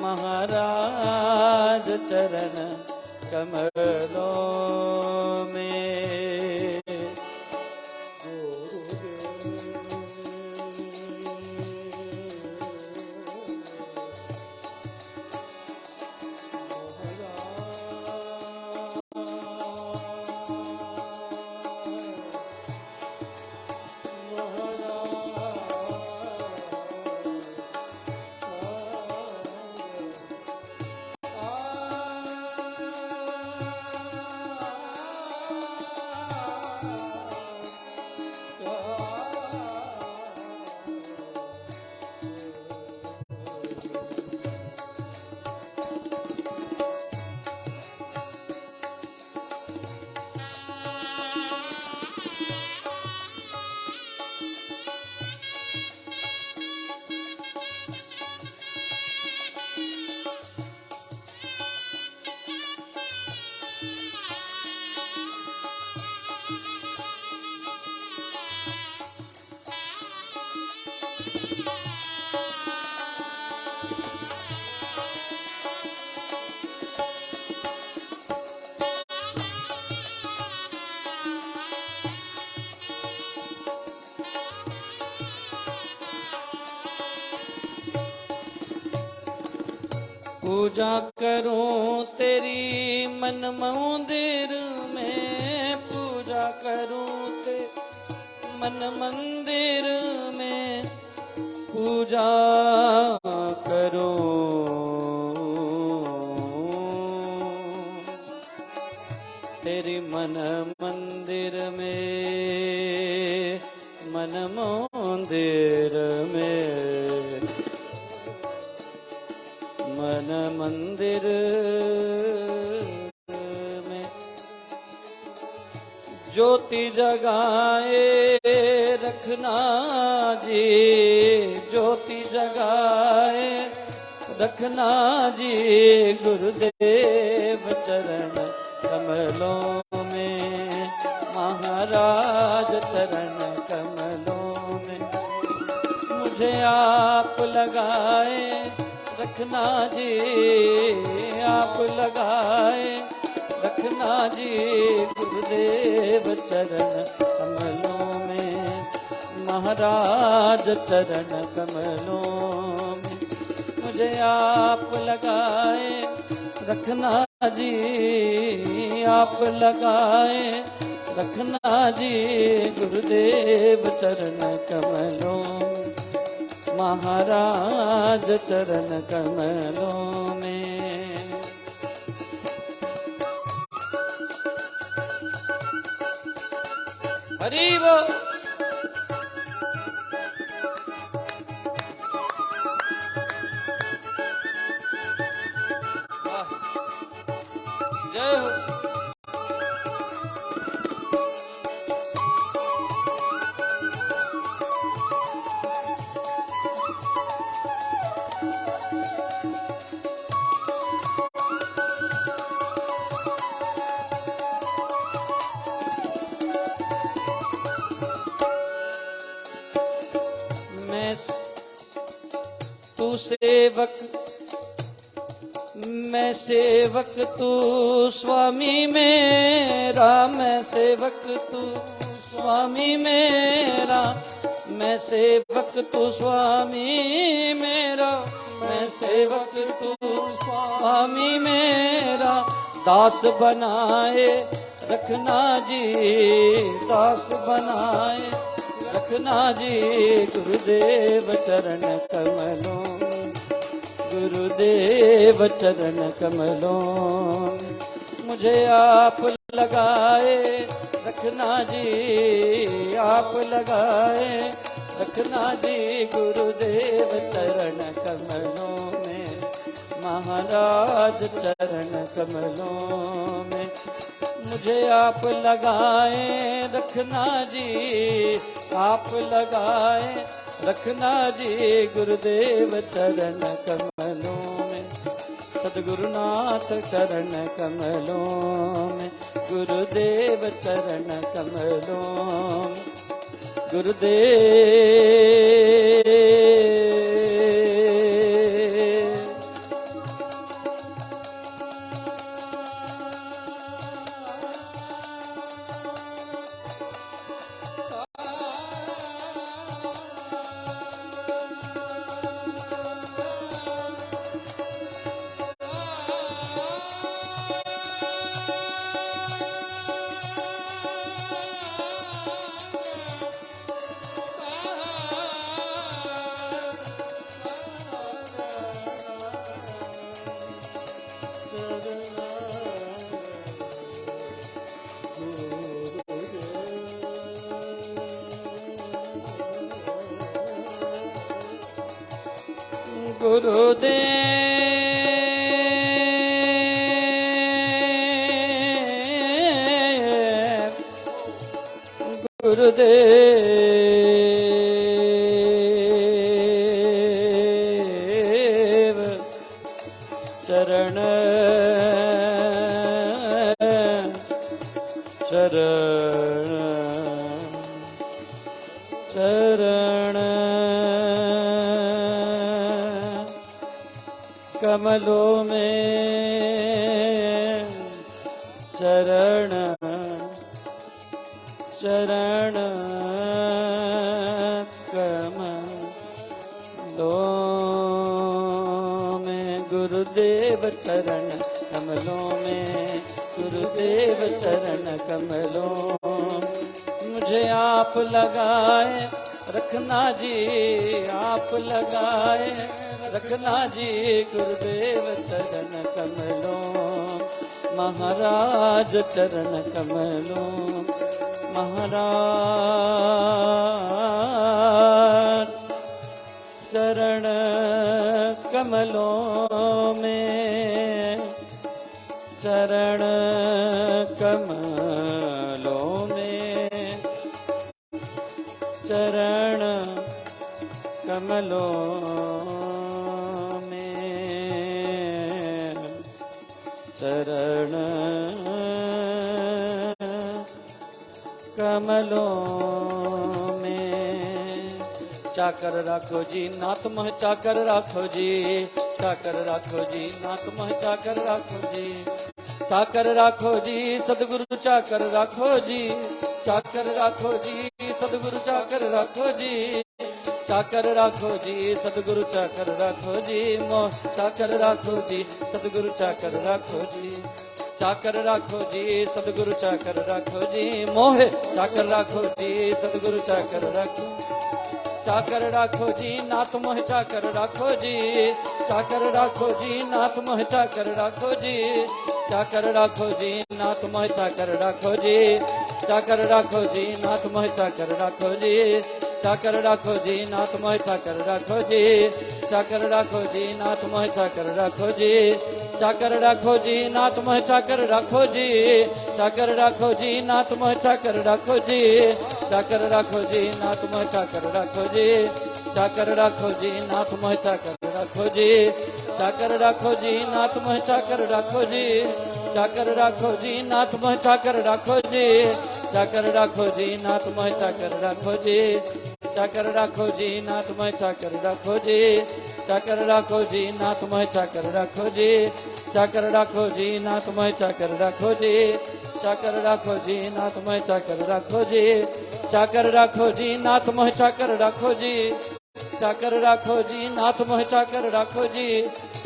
Speaker 1: महाराज चरण कमलों में। पूजा करूं तेरी मन मंदिर में, पूजा करूं तेरी मन मंदिर में, पूजा करूं तेरी मन मंदिर में, मन मंदिर में, मन मंदिर में। ज्योति जगाए रखना जी, ज्योति जगाए रखना जी, गुरुदेव चरण कमलों में, महाराज चरण कमलों में। मुझे आप लगाए रखना जी, आप लगाए रखना जी, गुरुदेव चरण कमलों में, महाराज चरण कमलों में। मुझे आप लगाए रखना जी, आप लगाए रखना जी, गुरुदेव चरण कमलों में, महाराज चरण कमलों में। हरि बोल। जय हो। तू सेवक मैं सेवक, तू स्वामी मेरा, मैं सेवक तू स्वामी मेरा, मैं सेवक तू स्वामी मेरा। मैं सेवक तू स्वामी मेरा, दास बनाए रखना जी, दास बनाए रखना जी। गुरुदेव चरण कमलों, गुरुदेव चरण कमलों, मुझे आप लगाए रखना जी, आप लगाए रखना जी। गुरुदेव चरण कमलों में, महाराज चरण कमलों में, मुझे आप लगाए रखना जी, आप लगाए रखना जी। गुरुदेव चरण कमलों में, सद्गुरुनाथ चरण कमलों में, गुरुदेव चरण कमलों में, गुरुदेव। गुरुदेव, गुरुदेव चरण चरण चरण कमलों में, चरण चरण कमलों में, गुरुदेव चरण कमलों में, गुरुदेव चरण कमलों, मुझे आप लगाए रखना जी, आप लगाए रखना जी। गुरुदेव चरण कमलों, महाराज चरण कमलों, महाराज चरण कमलों में, चरण कमलों में, चरण कमलों में, चरण कमलों में। चाकर राखो जी नाथ मह चाकर राखो जी, चाकर राखो जी नाथ मह चाकर राखो जी, चाकर राखो जी सदगुरु चाकर राखो जी, चाकर राखो जी सदगुरु चाकर राखो जी, चाकर राखो जी सदगुरु चाकर राखो जी, मोह चाकर राखो जी सदगुरु चाकर राखो जी, चाकर राखो जी सदगुरु चाकर राखो जी, मोह चाकर राखो जी सदगुरु चाकर राखो, चाकर राखो जी नाथ मोह चाकर राखो जी, चाकर राखो जी नाथ मोह चाकर राखो जी, चाकर राखो जी नाथ मोह चाकर राखो जी, चाकर राखो जी नाथ मोह चाकर राखो जी, चाकर राखो जी नाथ मोह चाकर राखो जी, चाकर राखो जी नाथ मोह चाकर राखो जी, चाकर राखो जी नाथ मोह चाकर राखो जी, चाकर राखो जी नाथ मोह चाकर राखो जी, चाकर राखो जी नाथ मोह चाकर राखो जी, चाकर राखो जी नाथ मोह चाकर राखो जी, चाकर राखो जी नाथ मोह चाकर राखो जी, चाकर राखो जी नाथ मोह चाकर राखो जी, चाकर राखो जी नाथ मोह चाकर राखो जी, चाकर राखो जी नाथ मोह चाकर राखो जी, चाकर राखो जी नाथ मोह चाकर राखो जी, चाकर राखो जी नाथ मोह चाकर राखो जी, चाकर राखो जी नाथ मोह चाकर राखो जी, चाकर राखो जी नाथ मोह चाकर राखो जी, चाकर राखो जी नाथ मोह चाकर राखो जी,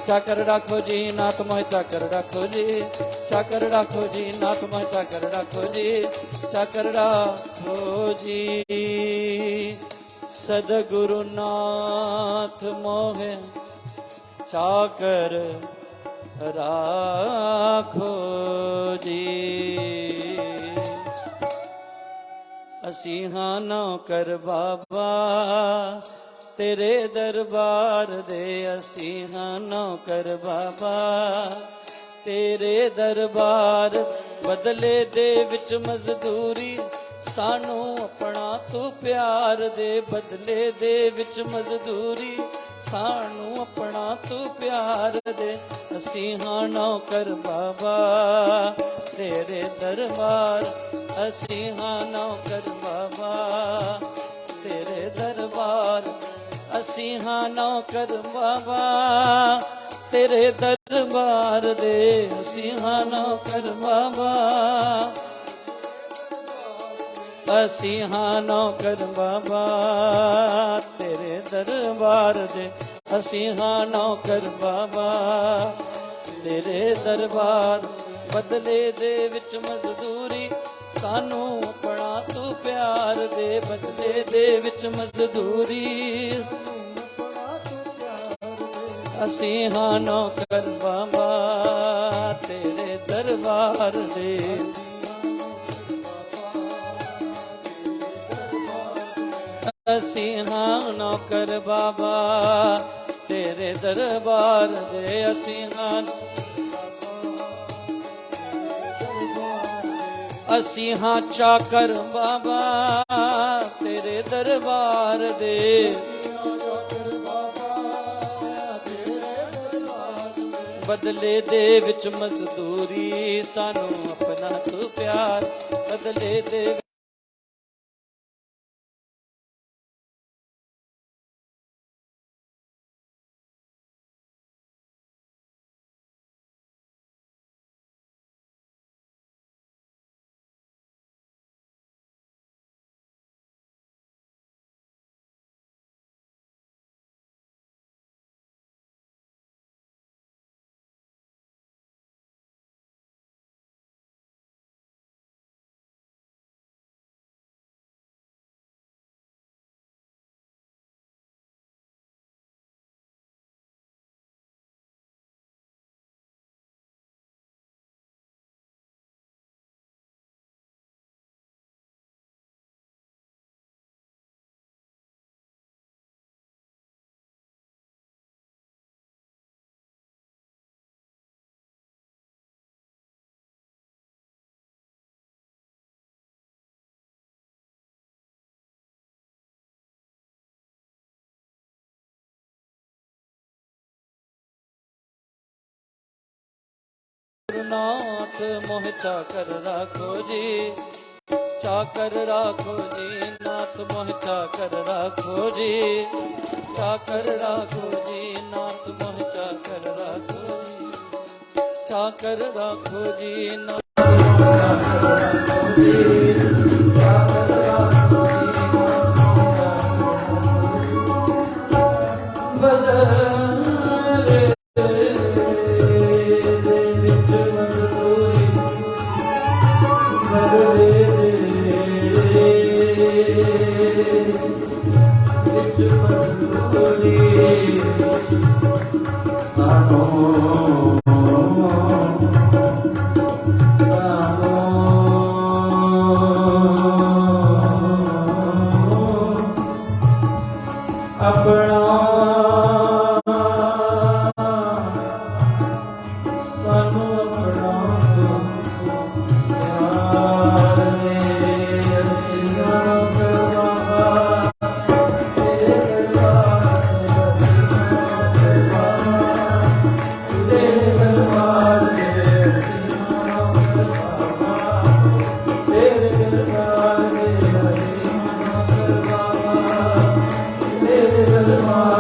Speaker 1: चाकर राखो जी नाथ मोह चाकर राखो जी, चाकर राखो जी नाथ मोह चाकर राखो जी, चाकर राखो जी। सदगुरु नाथ मोह चाकर राखो जी। असी हाँ नौकर बाबा तेरे दरबार दे, असी हाँ नौकर बाबा तेरे दरबार। बदले दे विच मजदूरी सानू अपना तू प्यार दे, बदले दे विच मजदूरी सानू अपना तू प्यार दे। असी हाँ नौकर बाबा तेरे दरबार, असी हाँ नौकर बाबा तेरे दरबार, असी हाँ नौकर बाबा तेरे दरबार दे, असी हाँ नौकर बाबा, असी हाँ नौकर बाबा तेरे दरबार दे, असी हाँ नौकर बाबा तेरे दरबार। बदले दे विच मजदूरी सानू अपना तू प्यार दे, बदले दे विच मजदूरी असी हाँ नौकर बाबा तेरे दरबार दे। असी हाँ नौकर बाबा तेरे दरबार दे, असी हाँ असी हाँ चाकर बाबा तेरे दरबार दे। बदले दे विच मजदूरी सानू अपना तू प्यार, बदले दे नाथ मोह चाकर राखो जी, चाकर राखो जी नाथ मोह चाकर राखो जी, चाकर राखो जी नाथ मोह चाकर राखो जी, चाकर राखो जी नाथ मोह चाकर राखो जी, चाकर राखो जी बदले अपना सानू अपना प्यार दे, असी नौकर बाबा तेरे दरबार दे, असी नौकर बाबा तेरे दरबार दे, असी नौकर बाबा तेरे दरबार दे, असी नौकर बाबा तेरे दरबार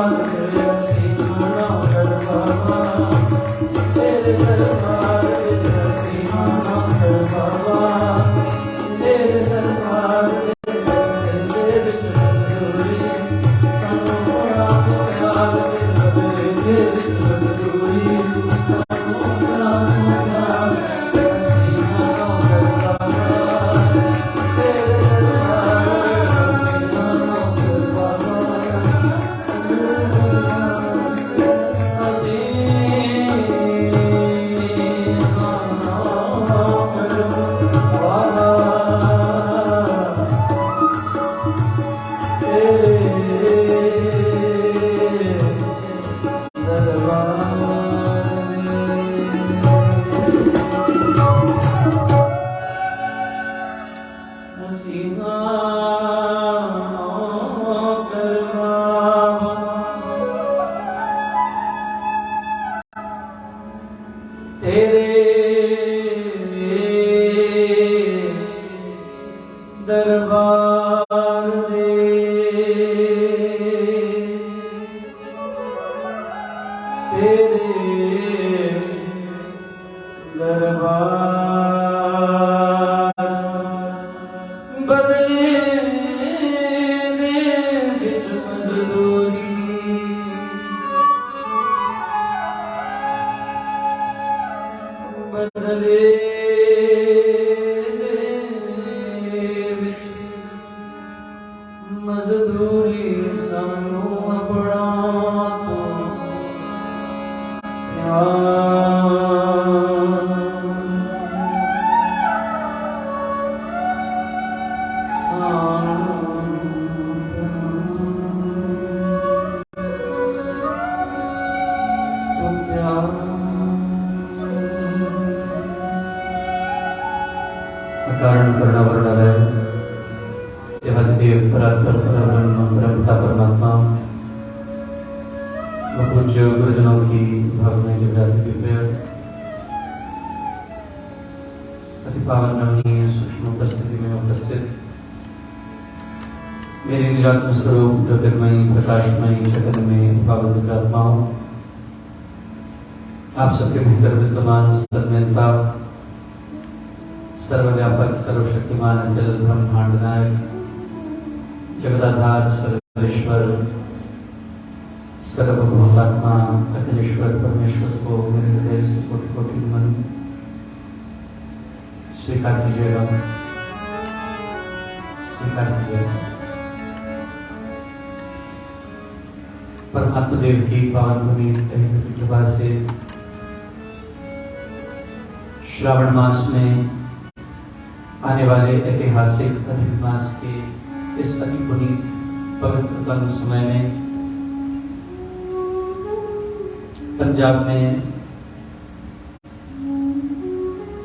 Speaker 1: मजदूरी सानू अपना तो कारण करना वर्णलय देव परात्पर परब्रह्म परमपिता परमात्मा पूज्य गुरुजनों की भावना दिव्य अति पावन रमणीय सूक्ष्म उपस्थिति में उपस्थित मेरे निजात्म स्वरूप ज्योतिर्मयी प्रकाशमयी जगत में पावन आत्माओं, आप सबके भीतर विद्यमान सन्मयता सर्वव्यापक सर्वशक्तिमान अखिल ब्रह्मांड नायक जगदाधार सर्वेश्वर सर्वभूतात्मा अखिलेश्वर परमेश्वर को मेरे हृदय से कोटि कोटि नमन स्वीकार कीजिएगा, स्वीकार कीजिएगा। परमात्मा देव की पावन भूमि की कृपा से श्रावण मास में आने वाले ऐतिहासिक अधिक मास के इस अति पुनीत पवित्रतम समय में पंजाब में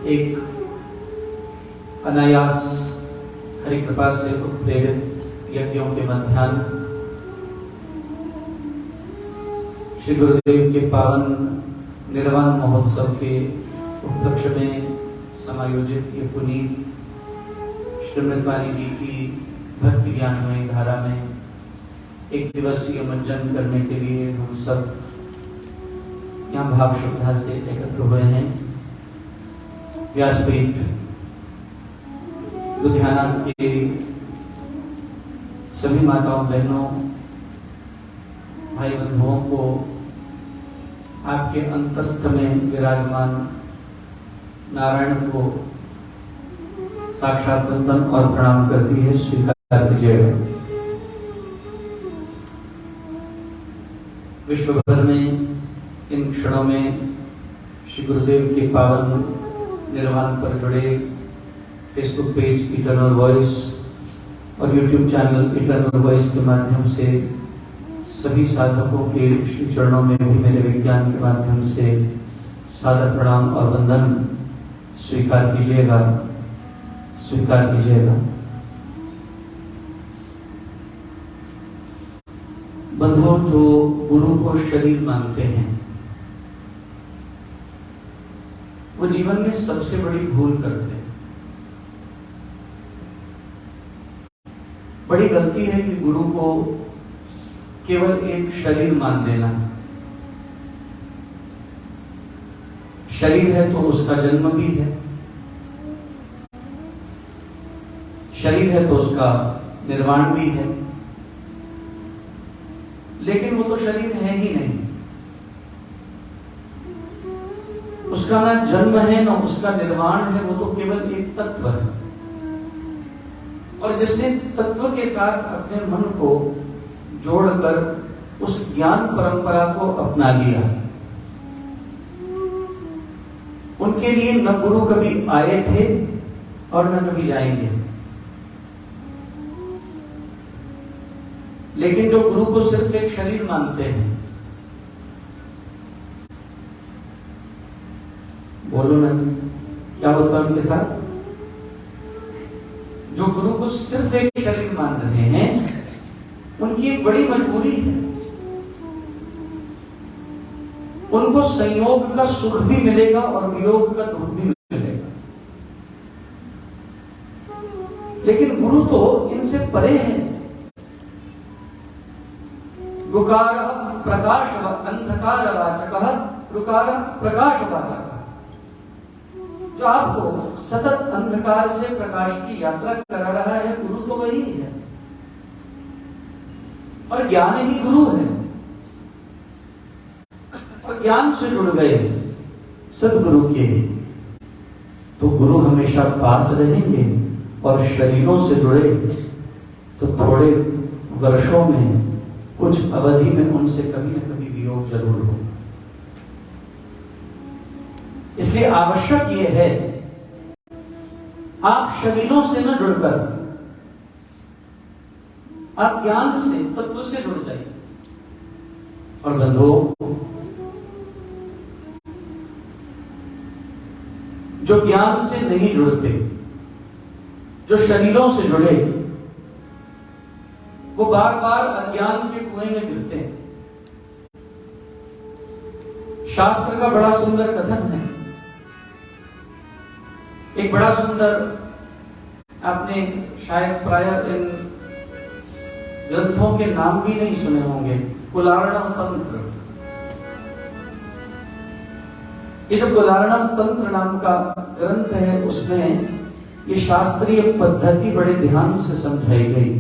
Speaker 1: एक अनायास हरि कृपा से उत्प्रेरित यज्ञों के मध्याह्न श्री गुरुदेव के पावन निर्वाण महोत्सव के उपलक्ष्य में समायोजित ये पुनीत श्रीमद्वाणी जी की भक्ति ज्ञानमयी धारा में एक दिवसीय मंचन करने के लिए हम सब यहाँ भाव श्रद्धा से एकत्र हुए हैं। व्यासपीठ लुधियाना के सभी माताओं बहनों भाई बंधुओं को आपके अंतस्थ में विराजमान नारायण को साक्षात वंदन और प्रणाम करती है, स्वीकार कीजिएगा। विश्व भर में इन क्षणों में श्री गुरुदेव के पावन निर्वाण पर जुड़े फेसबुक पेज इटर्नल वॉइस और यूट्यूब चैनल इटर्नल वॉइस के माध्यम से सभी साधकों के श्री चरणों में भी मेरे विज्ञान के माध्यम से सादर प्रणाम और वंदन स्वीकार कीजिएगा, स्वीकार कीजिएगा। बंधुओं, जो गुरु को शरीर मानते हैं वो जीवन में सबसे बड़ी भूल करते हैं। बड़ी गलती है कि गुरु को केवल एक शरीर मान लेना। शरीर है तो उसका जन्म भी है, शरीर है तो उसका निर्वाण भी है, लेकिन वो तो शरीर है ही नहीं। उसका ना जन्म है ना उसका निर्वाण है, वो तो केवल एक तत्व है। और जिसने तत्व के साथ अपने मन को जोड़कर उस ज्ञान परंपरा को अपना लिया, उनके लिए न गुरु कभी आए थे और न कभी जाएंगे। लेकिन जो गुरु को सिर्फ एक शरीर मानते हैं, बोलो ना जी, क्या होता है उनके साथ? जो गुरु को सिर्फ एक शरीर मान रहे हैं, उनकी एक बड़ी मजबूरी है। उनको संयोग का सुख भी मिलेगा और वियोग का दुख भी मिलेगा, लेकिन गुरु तो इनसे परे है। गुकार प्रकाश अंधकार वाचक, रुकार प्रकाश वाचक। जो आपको सतत अंधकार से प्रकाश की यात्रा करा रहा है, गुरु तो वही है। और ज्ञान ही गुरु है। और ज्ञान से जुड़ गए सदगुरु के तो गुरु हमेशा पास रहेंगे, और शरीरों से जुड़े
Speaker 2: तो थोड़े वर्षों में, कुछ अवधि में उनसे कभी न कभी वियोग जरूर हो। इसलिए आवश्यक यह है, आप शरीरों से न जुड़कर आप ज्ञान से, तत्व से जुड़ जाइए। और बंधुओं, जो ज्ञान से नहीं जुड़ते, जो शरीरों से जुड़े, वो बार बार अज्ञान के कुएं में गिरते हैं। शास्त्र का बड़ा सुंदर कथन है, एक बड़ा सुंदर, आपने शायद प्रायः इन ग्रंथों के नाम भी नहीं सुने होंगे, कुलार्णव तंत्र। ये जो कुलार्णव तंत्र नाम का ग्रंथ है, उसमें ये शास्त्रीय पद्धति बड़े ध्यान से समझाई गई।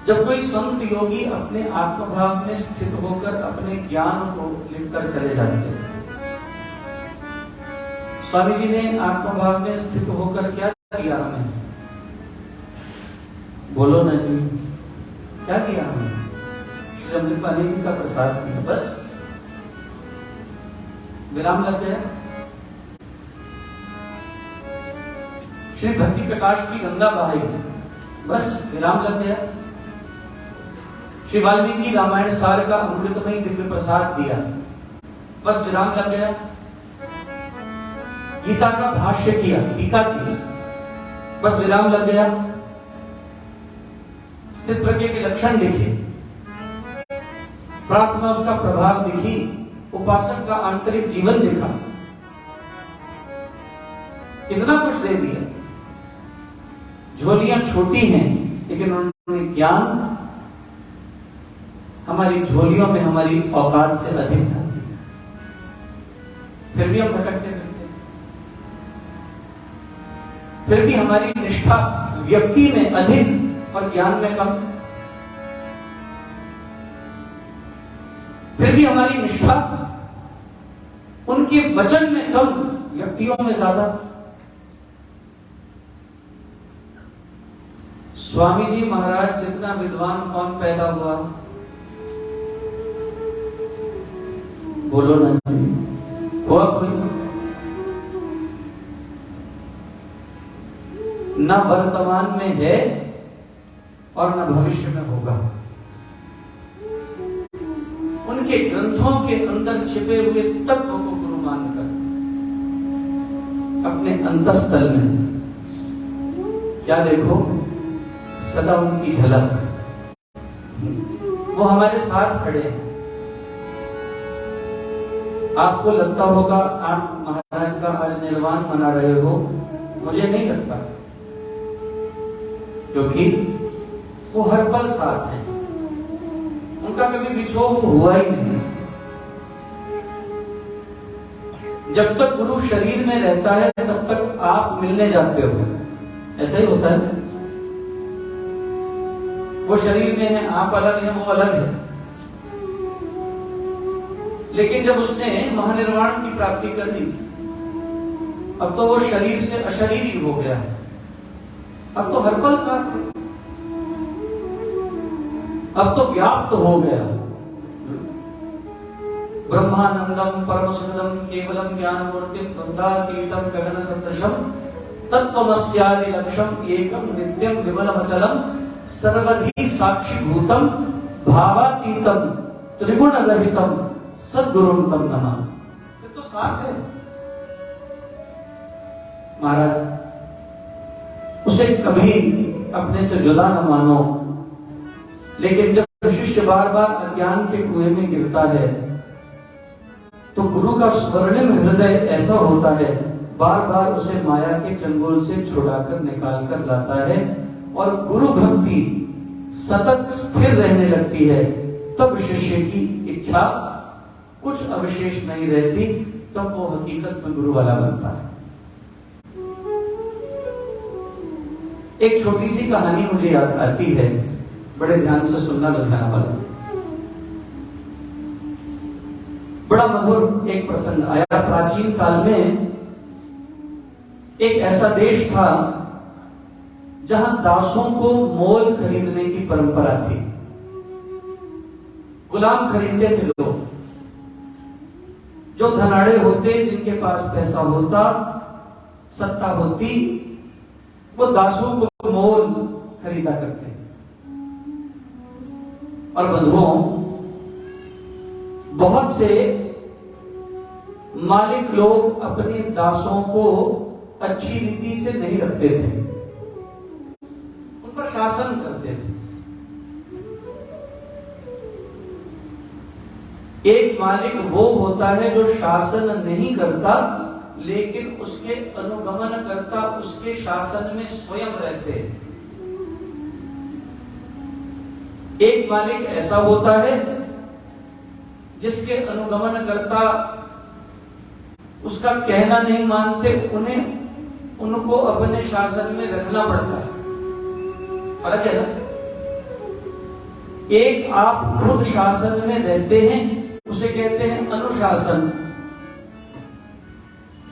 Speaker 2: जब कोई संत योगी अपने आत्मभाव में स्थित होकर अपने ज्ञान को लिखकर चले जाते हैं, स्वामी जी ने आत्मभाव में स्थित होकर क्या किया हमें? बोलो ना जी, क्या किया हमें? श्री अमृतवाणी जी का प्रसाद किया, बस विराम लग गया। श्री भक्ति प्रकाश की गंगा बहाई, बस विराम लग गया। श्री वाल्मीकि रामायण सार का अमृतमयी दिव्य प्रसाद दिया, बस विराम लग गया। गीता का भाष्य किया, टीका की, बस विराम लग गया। स्थित प्रज्ञ के लक्षण लिखे, प्रार्थना उसका प्रभाव लिखी, उपासक का आंतरिक जीवन लिखा, कितना कुछ दे दिया। झोलियां छोटी हैं, लेकिन उन्होंने ज्ञान हमारी झोलियों में हमारी औकात से अधिक कर दिया। फिर भी हम भटकते रहते हैं, फिर भी हमारी निष्ठा व्यक्ति में अधिक और ज्ञान में कम। फिर भी हमारी निष्ठा उनके वचन में कम, व्यक्तियों में ज्यादा। स्वामी जी महाराज जितना विद्वान कौन पैदा हुआ? बोलो ना जी, हुआ कोई? न वर्तमान में है और न भविष्य में होगा। उनके ग्रंथों के अंदर छिपे हुए तत्व को गुरु मानकर अपने अंतःस्थल में क्या देखो, सदा उनकी झलक, वो हमारे साथ खड़े हैं। आपको लगता होगा आप महाराज का आज निर्वाण मना रहे हो, मुझे नहीं लगता, क्योंकि वो हर पल साथ हैं, उनका कभी विछोह हुआ ही नहीं। जब तक गुरु शरीर में रहता है तब तक आप मिलने जाते हो, ऐसा ही होता है। वो शरीर में है, आप अलग हैं, वो अलग है। लेकिन जब उसने महानिर्वाण की प्राप्ति कर ली, अब तो वो शरीर से अशरीरी हो गया, अब तो हर पल साथ है, अब तो व्याप्त हो गया। ब्रह्मानंदम परम सुखदम केवलम ज्ञान मूर्तिम द्वंद्वातीतम गगन सदृशम तत्त्वमस्यादि लक्ष्यम एकम नित्यम विमलमचलम सर्वधि साक्षीभूतम भावातीतम त्रिगुण रहितम सद्गुरुम तम नमः। ये तो साथ है महाराज, उसे कभी अपने से जुदा न मानो। लेकिन जब शिष्य बार बार अज्ञान के कुएं में गिरता है तो गुरु का स्वर्णिम हृदय ऐसा होता है, बार बार उसे माया के चंगुल से छुड़ाकर निकाल कर लाता है और गुरु भक्ति सतत स्थिर रहने लगती है। तब शिष्य की इच्छा कुछ अवशेष नहीं रहती, तब वो हकीकत में गुरु वाला बनता है। एक छोटी सी कहानी मुझे याद आती है, बड़े ध्यान से सुनना लुधियाना वाला। बड़ा मधुर एक प्रसंग आया। प्राचीन काल में एक ऐसा देश था जहां दासों को मोल खरीदने की परंपरा थी, गुलाम खरीदते थे लोग। जो धनाढ़े होते, जिनके पास पैसा होता, सत्ता होती, वो दासों को मोल खरीदा करते। और बंधुओं, बहुत से मालिक लोग अपने दासों को अच्छी रीति से नहीं रखते थे, उन पर शासन करते थे। एक मालिक वो होता है जो शासन नहीं करता, लेकिन उसके अनुगमन करता, उसके शासन में स्वयं रहते। एक मालिक ऐसा होता है जिसके अनुगमन करता उसका कहना नहीं मानते, उनको अपने शासन में रखना पड़ता है। फर्क है ना? एक आप खुद शासन में रहते हैं, उसे कहते हैं अनुशासन।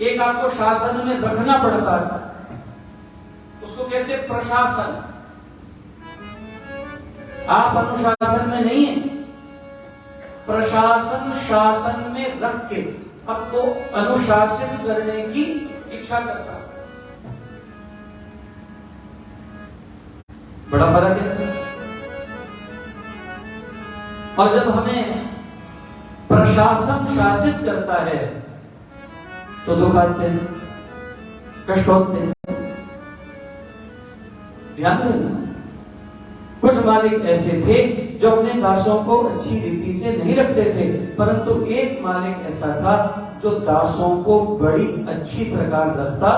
Speaker 2: एक आपको शासन में रखना पड़ता है, उसको कहते हैं प्रशासन। आप अनुशासन में नहीं है, प्रशासन शासन में रख के आपको अनुशासित करने की इच्छा करता है। बड़ा फर्क है। और जब हमें प्रशासन शासित करता है तो दुख आते हैं, कष्ट होते हैं। ध्यान देना, कुछ मालिक ऐसे थे जो अपने दासों को अच्छी रीति से नहीं रखते थे, परंतु एक मालिक ऐसा था जो दासों को बड़ी अच्छी प्रकार रखता,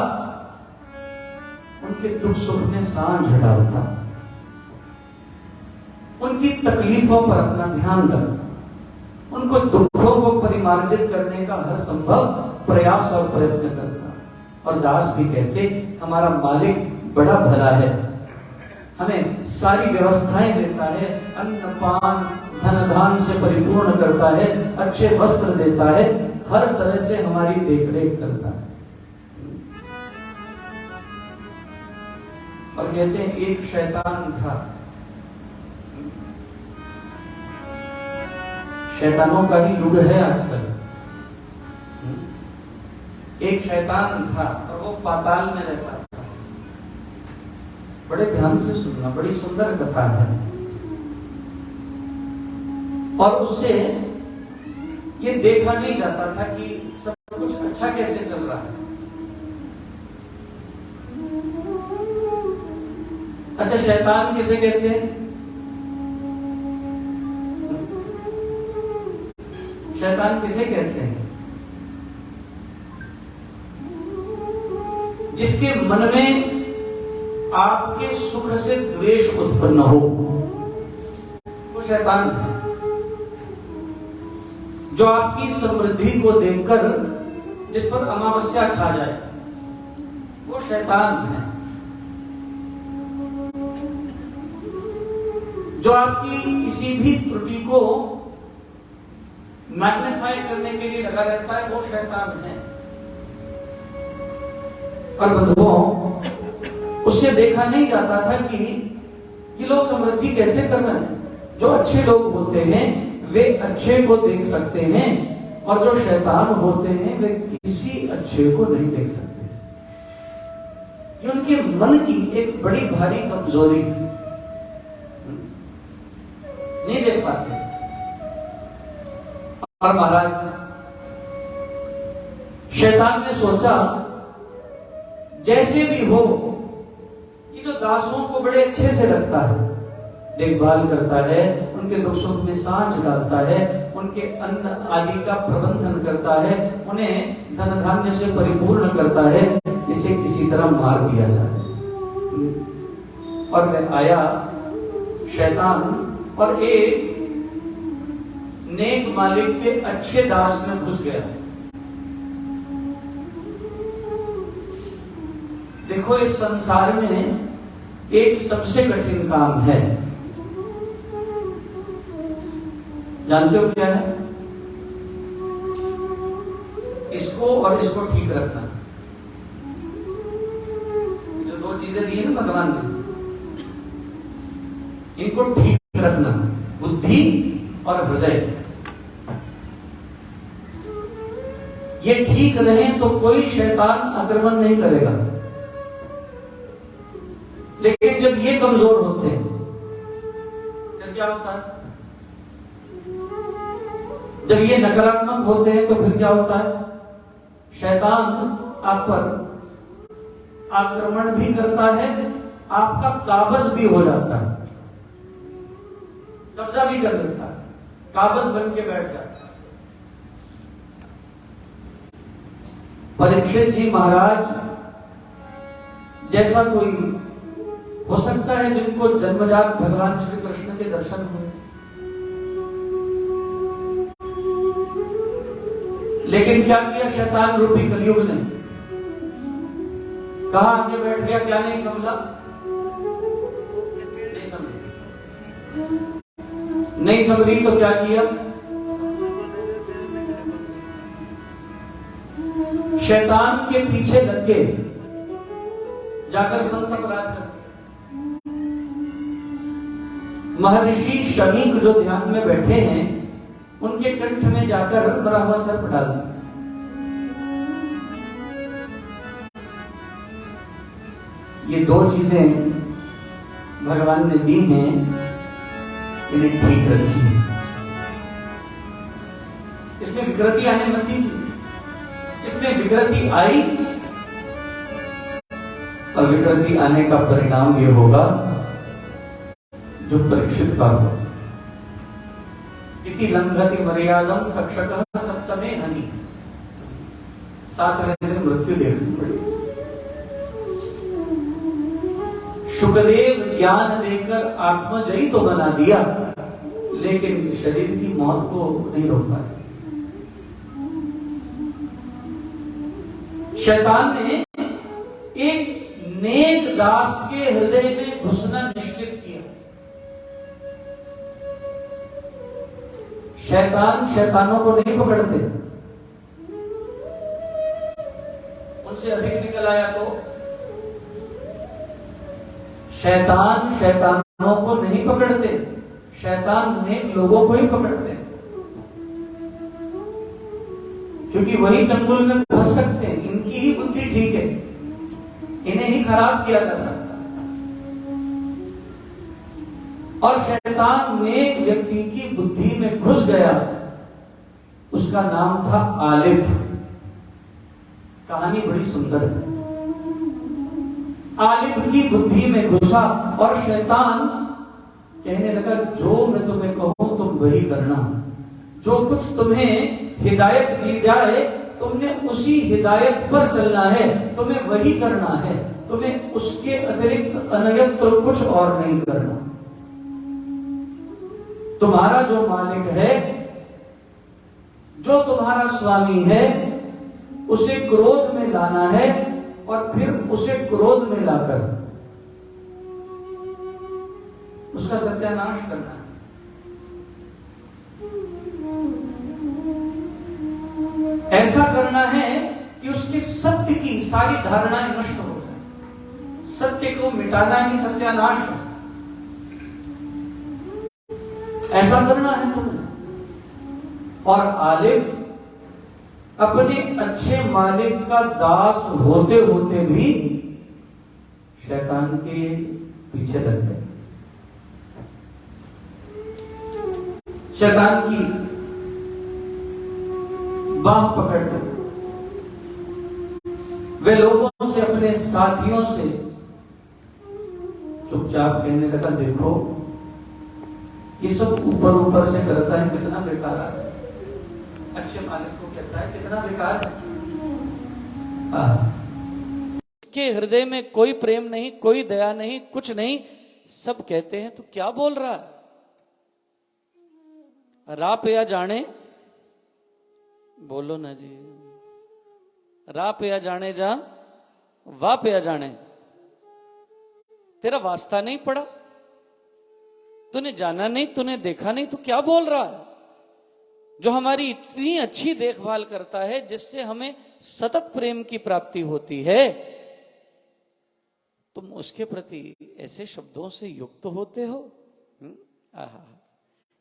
Speaker 2: उनके दुख सुख में सांझ डालता, उनकी तकलीफों पर अपना ध्यान रखता, उनको दुखों को परिमार्जित करने का हर संभव प्रयास और प्रयत्न करता। और दास भी कहते, हमारा मालिक बड़ा भला है, हमें सारी व्यवस्थाएं देता है, अन्न पान धन धान से परिपूर्ण करता है, अच्छे वस्त्र देता है, हर तरह से हमारी देखरेख करता है। और कहते हैं एक शैतान था। शैतानों का ही युग है आजकल। एक शैतान था और वो पाताल में रहता था। बड़े ध्यान से सुनना, बड़ी सुंदर कथा है। और उससे ये देखा नहीं जाता था कि सब कुछ अच्छा कैसे चल रहा है। अच्छा, शैतान किसे कहते हैं? शैतान किसे कहते हैं? जिसके मन में आपके सुख से द्वेष उत्पन्न हो, वो शैतान है। जो आपकी समृद्धि को देखकर जिस पर अमावस्या छा जाए, वो शैतान है। जो आपकी किसी भी त्रुटि को मैग्नीफाई करने के लिए लगा रहता है, वो शैतान है। और बंधुओं, उससे देखा नहीं जाता था कि लोग समृद्धि कैसे कर रहे हैं। जो अच्छे लोग होते हैं वे अच्छे को देख सकते हैं, और जो शैतान होते हैं वे किसी अच्छे को नहीं देख सकते। ये उनके मन की एक बड़ी भारी कमजोरी, नहीं देख पाते। और महाराज, शैतान ने सोचा जैसे भी हो, ये जो दासों को बड़े अच्छे से रखता है, देखभाल करता है, उनके दुख सुख में सांझ डालता है, उनके अन्न आदि का प्रबंधन करता है, उन्हें धन धान्य से परिपूर्ण करता है, इसे किसी तरह मार दिया जाए। और वह आया शैतान और एक नेक मालिक के अच्छे दास में घुस गया। देखो, इस संसार में एक सबसे कठिन काम है, जानते हो क्या है? इसको और इसको ठीक रखना। जो दो चीजें दी है ना भगवान ने, इनको ठीक रखना, बुद्धि और हृदय। ये ठीक रहे तो कोई शैतान आक्रमण नहीं करेगा। लेकिन जब ये कमजोर होते हैं फिर क्या होता है? जब ये नकारात्मक होते हैं तो फिर क्या होता है? शैतान आप पर आक्रमण भी करता है, आपका काबज भी हो जाता है, कब्जा भी कर लेता है, काबज बन के बैठ जाता है। परीक्षित जी महाराज जैसा कोई हो सकता है जिनको जन्मजात भगवान श्री कृष्ण के दर्शन हुए, लेकिन क्या किया शैतान रूपी कलयुग ने? कहा आगे बैठ गया, क्या नहीं समझा? नहीं समझी, नहीं समझी तो क्या किया? शैतान के पीछे लग के जाकर संत अपराध कर। महर्षि शमीक जो ध्यान में बैठे हैं उनके कंठ में जाकर बड़ा हुआ सर्प डाल दिया। ये दो चीजें भगवान ने दी हैं, इन्हें ठीक रखिए, इसमें विकृति आने मत दीजिए। इसमें विकृति आई और विकृति आने का परिणाम ये होगा जो परीक्षित का होगा। इति लंघति मर्यादम तक्षकः सप्तमे हनि। 7वें दिन मृत्यु देखनी पड़ी। शुकदेव ज्ञान देकर आत्मजयी तो बना दिया, लेकिन शरीर की मौत को नहीं रोक पाया। शैतान ने एक नेक दास के हृदय में घुसना निश्चित किया। शैतान शैतानों को नहीं पकड़ते, उनसे अधिक निकल आया तो शैतान शैतानों को नहीं पकड़ते, शैतान नेक लोगों को ही पकड़ते, क्योंकि वही चंगुल में फंस सकते हैं। इनकी ही बुद्धि ठीक है, इन्हें ही खराब किया जा सकता है। और शैतान नेक व्यक्ति की बुद्धि में घुस गया, उसका नाम था आलिफ। कहानी बड़ी सुंदर है। आलिफ की बुद्धि में घुसा और शैतान कहने लगा, जो मैं तुम्हें कहूं तुम वही करना, जो कुछ तुम्हें हिदायत दी जाए तुमने उसी हिदायत पर चलना है, तुम्हें वही करना है, तुम्हें उसके अतिरिक्त अन्यत्र कुछ और नहीं करना। तुम्हारा जो मालिक है, जो तुम्हारा स्वामी है, उसे क्रोध में लाना है और फिर उसे क्रोध में लाकर उसका सत्यानाश करना है। ऐसा करना है कि उसकी सत्य की सारी धारणाएं नष्ट हो जाए। सत्य को मिटाना ही सत्यानाश है। ऐसा करना है तुम्हें। और आलिफ अपने अच्छे मालिक का दास होते होते भी शैतान के पीछे लग गए। शैतान की बाह पकड़ लो। वे लोगों से, अपने साथियों से चुपचाप कहने लगा, देखो ये सब ऊपर ऊपर से करता है, कितना बेकार है। अच्छे मालिक को कहता है कितना बेकार है।
Speaker 1: के हृदय में कोई प्रेम नहीं, कोई दया नहीं, कुछ नहीं। सब कहते हैं तू क्या बोल रहा है। राप या जाने, बोलो ना जी। राप या जाने जा, वाप या जाने, तेरा वास्ता नहीं पड़ा, तूने जाना नहीं, तूने देखा नहीं, तू क्या बोल रहा है। जो हमारी इतनी अच्छी देखभाल करता है, जिससे हमें सतत प्रेम की प्राप्ति होती है, तुम उसके प्रति ऐसे शब्दों से युक्त होते हो। आहा,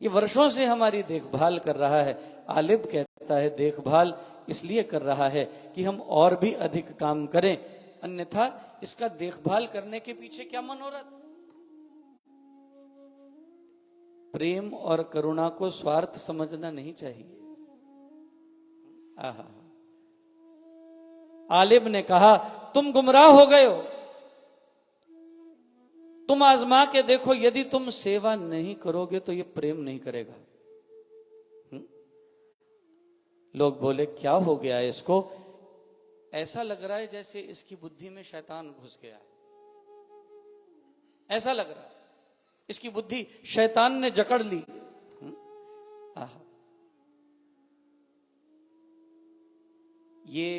Speaker 1: ये वर्षों से हमारी देखभाल कर रहा है। आलिब कहता है देखभाल इसलिए कर रहा है कि हम और भी अधिक काम करें, अन्यथा इसका देखभाल करने के पीछे क्या मनोरथ। प्रेम और करुणा को स्वार्थ समझना नहीं चाहिए। आहा, आलिब ने कहा तुम गुमराह हो गए हो, तुम आजमा के देखो, यदि तुम सेवा नहीं करोगे तो ये प्रेम नहीं करेगा। लोग बोले क्या हो गया इसको, ऐसा लग रहा है जैसे इसकी बुद्धि में शैतान घुस गया है, ऐसा लग रहा है इसकी बुद्धि शैतान ने जकड़ ली। आहा, ये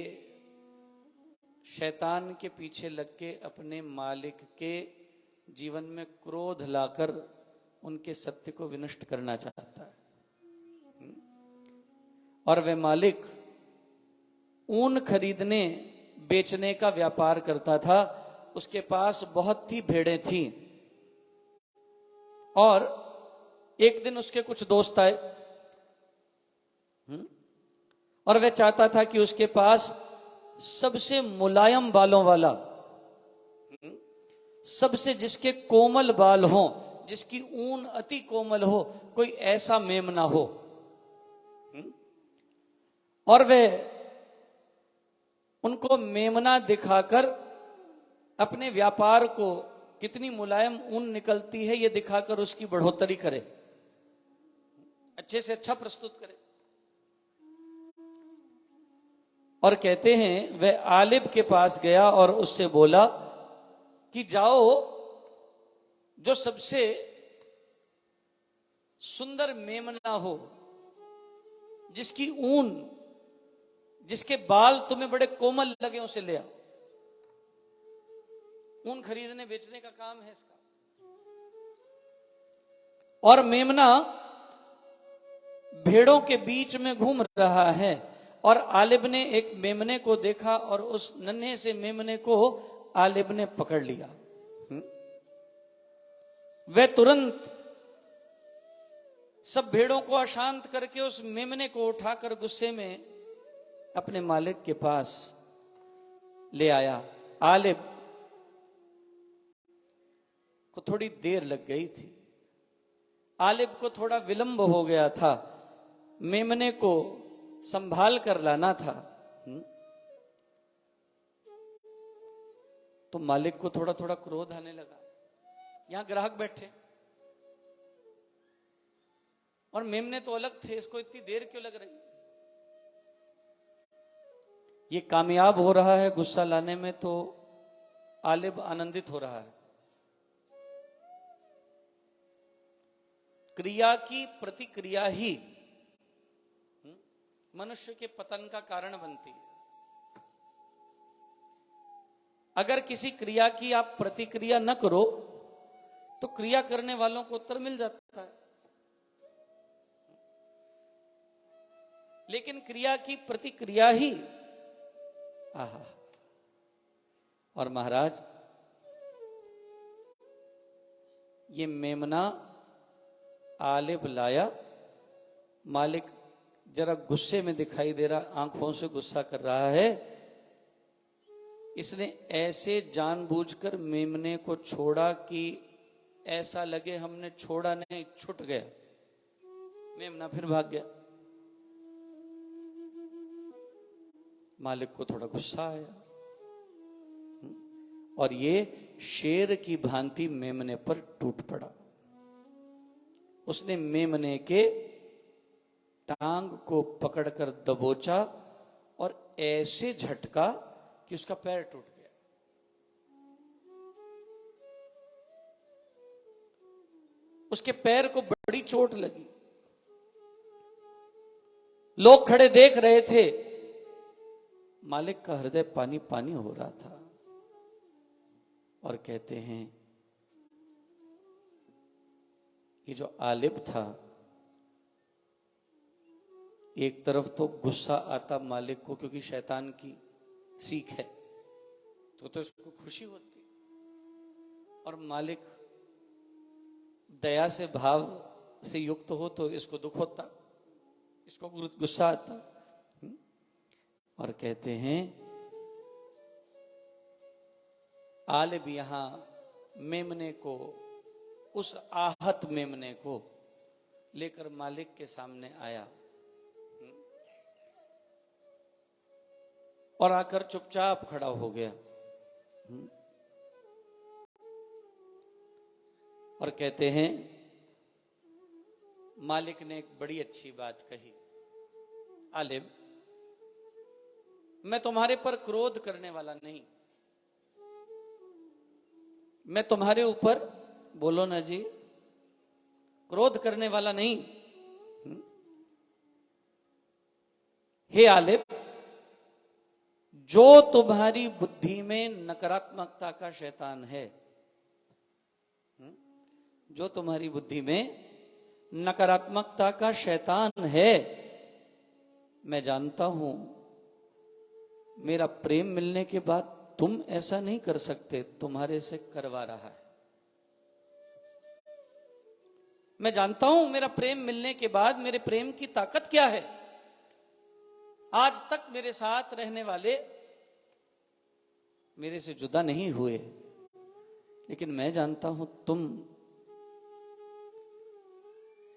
Speaker 1: शैतान के पीछे लग के अपने मालिक के जीवन में क्रोध लाकर उनके सत्य को विनष्ट करना चाहता है। और वह मालिक ऊन खरीदने बेचने का व्यापार करता था, उसके पास बहुत सी भेड़ें थीं और एक दिन उसके कुछ दोस्त आए और वह चाहता था कि उसके पास सबसे मुलायम बालों वाला, सबसे जिसके कोमल बाल हों, जिसकी ऊन अति कोमल हो, कोई ऐसा मेमना हो। और वे उनको मेमना दिखाकर अपने व्यापार को कितनी मुलायम ऊन निकलती है ये दिखाकर उसकी बढ़ोतरी करे, अच्छे से अच्छा प्रस्तुत करे। और कहते हैं वह आलिब के पास गया और उससे बोला कि जाओ जो सबसे सुंदर मेमना हो, जिसकी ऊन, जिसके बाल तुम्हें बड़े कोमल लगे, उसे ले आओ। ऊन खरीदने बेचने का काम है इसका। और मेमना भेड़ों के बीच में घूम रहा है और आलिब ने एक मेमने को देखा और उस नन्हे से मेमने को आलिब ने पकड़ लिया। वह तुरंत सब भेड़ों को अशांत करके उस मेमने को उठाकर गुस्से में अपने मालिक के पास ले आया। आलिब को थोड़ी देर लग गई थी, आलिब को थोड़ा विलंब हो गया था, मेमने को संभाल कर लाना था। तो मालिक को थोड़ा थोड़ा क्रोध आने लगा। यहां ग्राहक बैठे और मेमने तो अलग थे, इसको इतनी देर क्यों लग रही। ये कामयाब हो रहा है गुस्सा लाने में, तो आलिब आनंदित हो रहा है। क्रिया की प्रतिक्रिया ही मनुष्य के पतन का कारण बनती है। अगर किसी क्रिया की आप प्रतिक्रिया न करो तो क्रिया करने वालों को उत्तर मिल जाता है, लेकिन क्रिया की प्रतिक्रिया ही आहा। और महाराज ये मेमना आलिब लाया, मालिक जरा गुस्से में दिखाई दे रहा, आंखों से गुस्सा कर रहा है। इसने ऐसे जानबूझकर मेमने को छोड़ा कि ऐसा लगे हमने छोड़ा नहीं, छूट गया। मेमना फिर भाग गया। मालिक को थोड़ा गुस्सा आया और ये शेर की भांति मेमने पर टूट पड़ा। उसने मेमने के टांग को पकड़कर दबोचा और ऐसे झटका कि उसका पैर टूट गया। उसके पैर को बड़ी चोट लगी। लोग खड़े देख रहे थे। मालिक का हृदय पानी पानी हो रहा था और कहते हैं ये जो आलिब था, एक तरफ तो गुस्सा आता मालिक को क्योंकि शैतान की सीख है, तो इसको खुशी होती, और मालिक दया से भाव से युक्त हो तो इसको दुख होता, इसको गुस्सा आता। और कहते हैं आलिब यहां मेमने को, उस आहत मेमने को लेकर मालिक के सामने आया और आकर चुपचाप खड़ा हो गया और कहते हैं मालिक ने एक बड़ी अच्छी बात कही, आलिब मैं तुम्हारे पर क्रोध करने वाला नहीं, मैं तुम्हारे ऊपर, बोलो ना जी, क्रोध करने वाला नहीं। हे आलिब, जो तुम्हारी बुद्धि में नकारात्मकता का शैतान है, जो तुम्हारी बुद्धि में नकारात्मकता का शैतान है, मैं जानता हूं मेरा प्रेम मिलने के बाद तुम ऐसा नहीं कर सकते, तुम्हारे से करवा रहा है। मैं जानता हूं मेरा प्रेम मिलने के बाद मेरे प्रेम की ताकत क्या है। आज तक मेरे साथ रहने वाले मेरे से जुदा नहीं हुए, लेकिन मैं जानता हूं तुम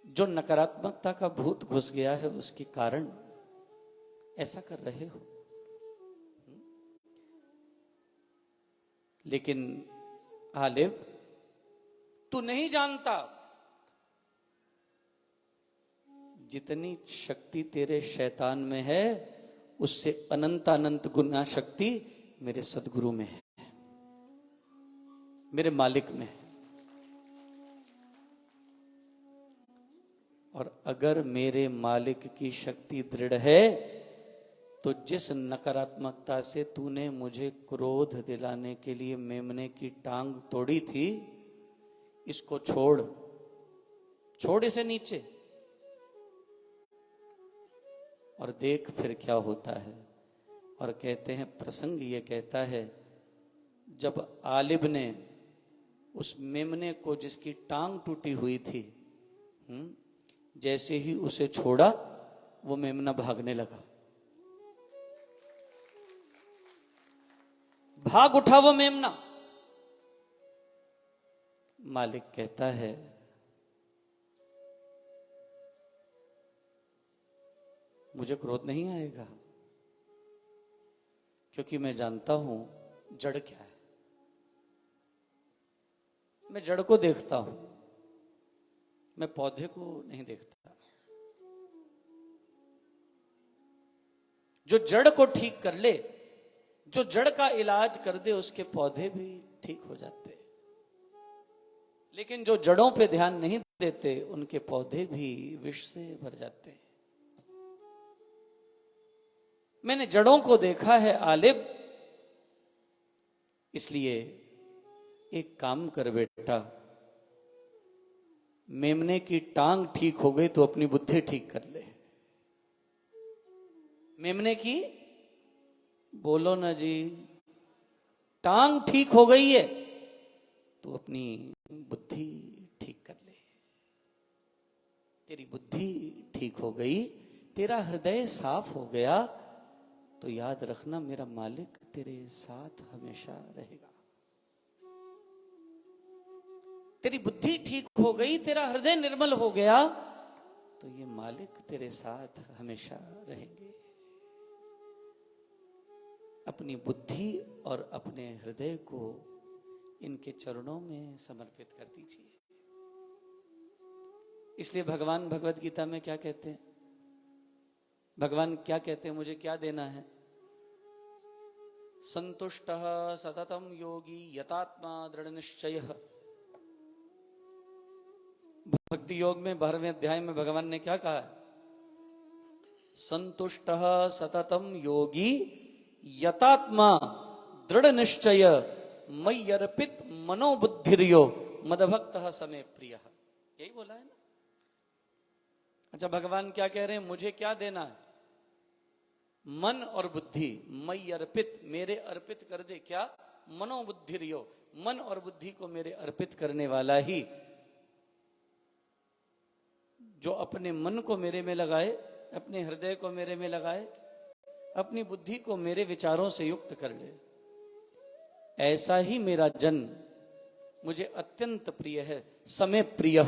Speaker 1: जो नकारात्मकता का भूत घुस गया है उसके कारण ऐसा कर रहे हो। लेकिन आलिब तू नहीं जानता जितनी शक्ति तेरे शैतान में है उससे अनंत अनंत गुना शक्ति मेरे सदगुरु में है, मेरे मालिक में है। और अगर मेरे मालिक की शक्ति दृढ़ है तो जिस नकारात्मकता से तूने मुझे क्रोध दिलाने के लिए मेमने की टांग तोड़ी थी, इसको छोड़, छोड़ इसे नीचे और देख फिर क्या होता है। और कहते हैं प्रसंग ये कहता है, जब आलिब ने उस मेमने को जिसकी टांग टूटी हुई थी, जैसे ही उसे छोड़ा वो मेमना भागने लगा, भाग उठा वो मेमना। मालिक कहता है मुझे क्रोध नहीं आएगा, क्योंकि मैं जानता हूं जड़ क्या है। मैं जड़ को देखता हूं, मैं पौधे को नहीं देखता। जो जड़ को ठीक कर ले, जो जड़ का इलाज कर दे, उसके पौधे भी ठीक हो जाते। लेकिन जो जड़ों पे ध्यान नहीं देते उनके पौधे भी विष से भर जाते। मैंने जड़ों को देखा है आलिब, इसलिए एक काम कर बेटा, मेमने की टांग ठीक हो गई तो अपनी बुद्धि ठीक कर ले। मेमने की, बोलो ना जी, टांग ठीक हो गई है तो अपनी बुद्धि ठीक कर ले। तेरी बुद्धि ठीक हो गई, तेरा हृदय साफ हो गया, तो याद रखना मेरा मालिक तेरे साथ हमेशा रहेगा। तेरी बुद्धि ठीक हो गई, तेरा हृदय निर्मल हो गया, तो ये मालिक तेरे साथ हमेशा रहेंगे। अपनी बुद्धि और अपने हृदय को इनके चरणों में समर्पित कर दीजिए। इसलिए भगवान भगवत गीता में क्या कहते हैं? भगवान क्या कहते हैं? मुझे क्या देना है? संतुष्टः सततम योगी यतात्मा दृढ़ निश्चय। भक्ति योग में 12वें अध्याय में भगवान ने क्या कहा है? संतुष्टः सततम योगी यतात्मा दृढ़ निश्चय मयि अर्पित मनोबुद्धिर्यो मदभक्तः समे प्रियः। यही बोला है ना। अच्छा, भगवान क्या कह रहे हैं? मुझे क्या देना है? मन और बुद्धि। मयि अर्पित, मेरे अर्पित कर दे। क्या? मनोबुद्धिर्यो, मन और बुद्धि को मेरे अर्पित करने वाला ही जो अपने मन को मेरे में लगाए, अपने हृदय को मेरे में लगाए, अपनी बुद्धि को मेरे विचारों से युक्त कर ले, ऐसा ही मेरा जन मुझे अत्यंत प्रिय है, समय प्रिय।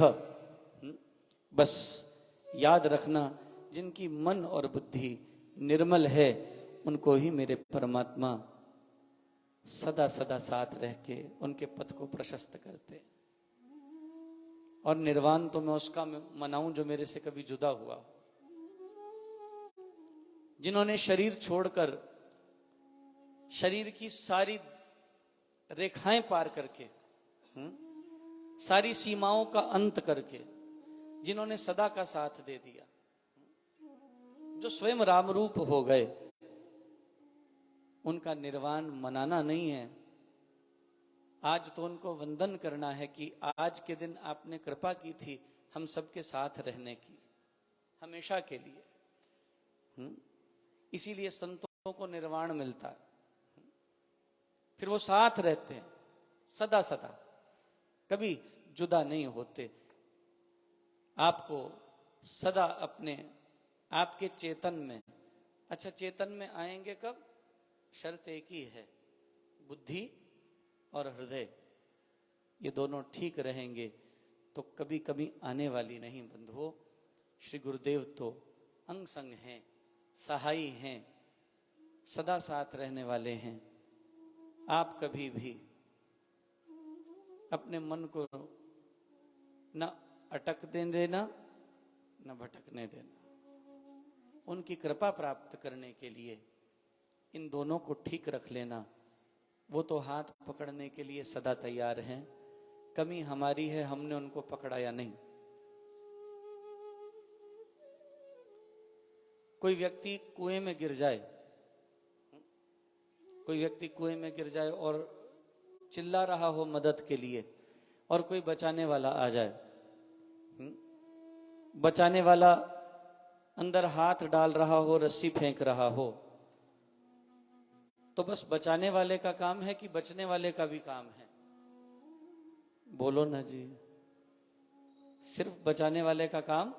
Speaker 1: बस याद रखना, जिनकी मन और बुद्धि निर्मल है उनको ही मेरे परमात्मा सदा सदा साथ रह के उनके पथ को प्रशस्त करते। और निर्वाण तो मैं उसका मनाऊं जो मेरे से कभी जुदा हुआ। जिन्होंने शरीर छोड़कर, शरीर की सारी रेखाएं पार करके, सारी सीमाओं का अंत करके, जिन्होंने सदा का साथ दे दिया, जो स्वयं राम रूप हो गए, उनका निर्वाण मनाना नहीं है। आज तो उनको वंदन करना है कि आज के दिन आपने कृपा की थी हम सबके साथ रहने की, हमेशा के लिए। इसीलिए संतों को निर्वाण मिलता है, फिर वो साथ रहते हैं सदा सदा, कभी जुदा नहीं होते। आपको सदा अपने आपके चेतन में, अच्छा चेतन में आएंगे कब? शर्त एक ही है, बुद्धि और हृदय ये दोनों ठीक रहेंगे तो कभी कभी आने वाली नहीं। बंधुओं, श्री गुरुदेव तो अंग संग हैं, सहाई हैं, सदा साथ रहने वाले हैं। आप कभी भी अपने मन को न अटकने देना न भटकने देना। उनकी कृपा प्राप्त करने के लिए इन दोनों को ठीक रख लेना। वो तो हाथ पकड़ने के लिए सदा तैयार हैं, कमी हमारी है हमने उनको पकड़ा या नहीं। कोई व्यक्ति कुएं में गिर जाए, कोई व्यक्ति कुएं में गिर जाए और चिल्ला रहा हो मदद के लिए, और कोई बचाने वाला आ जाए, बचाने वाला अंदर हाथ डाल रहा हो, रस्सी फेंक रहा हो, तो बस बचाने वाले का काम है कि बचने वाले का भी काम है? बोलो ना जी। सिर्फ बचाने वाले का काम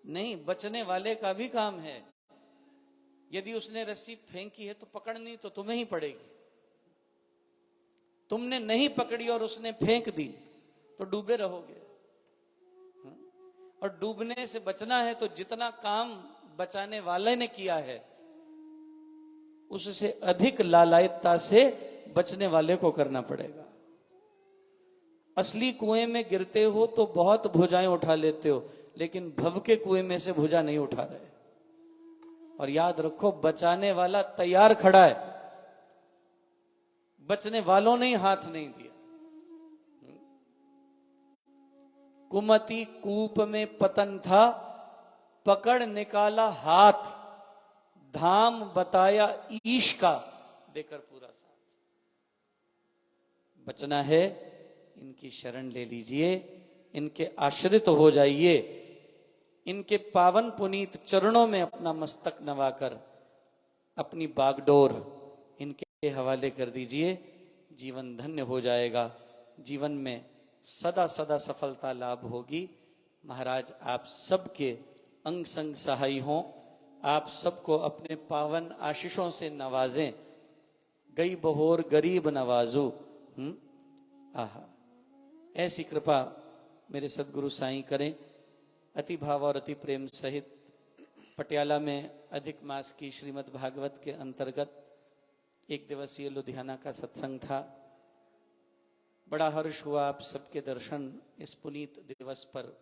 Speaker 1: नहीं, बचने वाले का भी काम है। यदि उसने रस्सी फेंकी है तो पकड़नी तो तुम्हें ही पड़ेगी। तुमने नहीं पकड़ी और उसने फेंक दी तो डूबे रहोगे। और डूबने से बचना है तो जितना काम बचाने वाले ने किया है उससे अधिक लालायितता से बचने वाले को करना पड़ेगा। असली कुएं में गिरते हो तो बहुत भुजाएं उठा लेते हो, लेकिन भव के कुएं में से भुजा नहीं उठा रहे। और याद रखो, बचाने वाला तैयार खड़ा है, बचने वालों ने हाथ नहीं दिया। कुमति कूप में पतन था, पकड़ निकाला हाथ, धाम बताया ईश का, देकर पूरा साथ। बचना है, इनकी शरण ले लीजिए, इनके आश्रित हो जाइए, इनके पावन पुनीत चरणों में अपना मस्तक नवाकर अपनी बागडोर इनके हवाले कर दीजिए। जीवन धन्य हो जाएगा, जीवन में सदा सदा सफलता लाभ होगी। महाराज आप सबके अंग संग सहाय हों, आप सबको अपने पावन आशीषों से नवाजें। गई बहोर गरीब नवाजू। आहा, ऐसी कृपा मेरे सदगुरु साईं करें। अति भाव और अति प्रेम सहित पटियाला में अधिक मास की श्रीमद् भागवत के अंतर्गत एक दिवसीय लुधियाना का सत्संग था। बड़ा हर्ष हुआ आप सबके दर्शन इस पुनीत दिवस पर,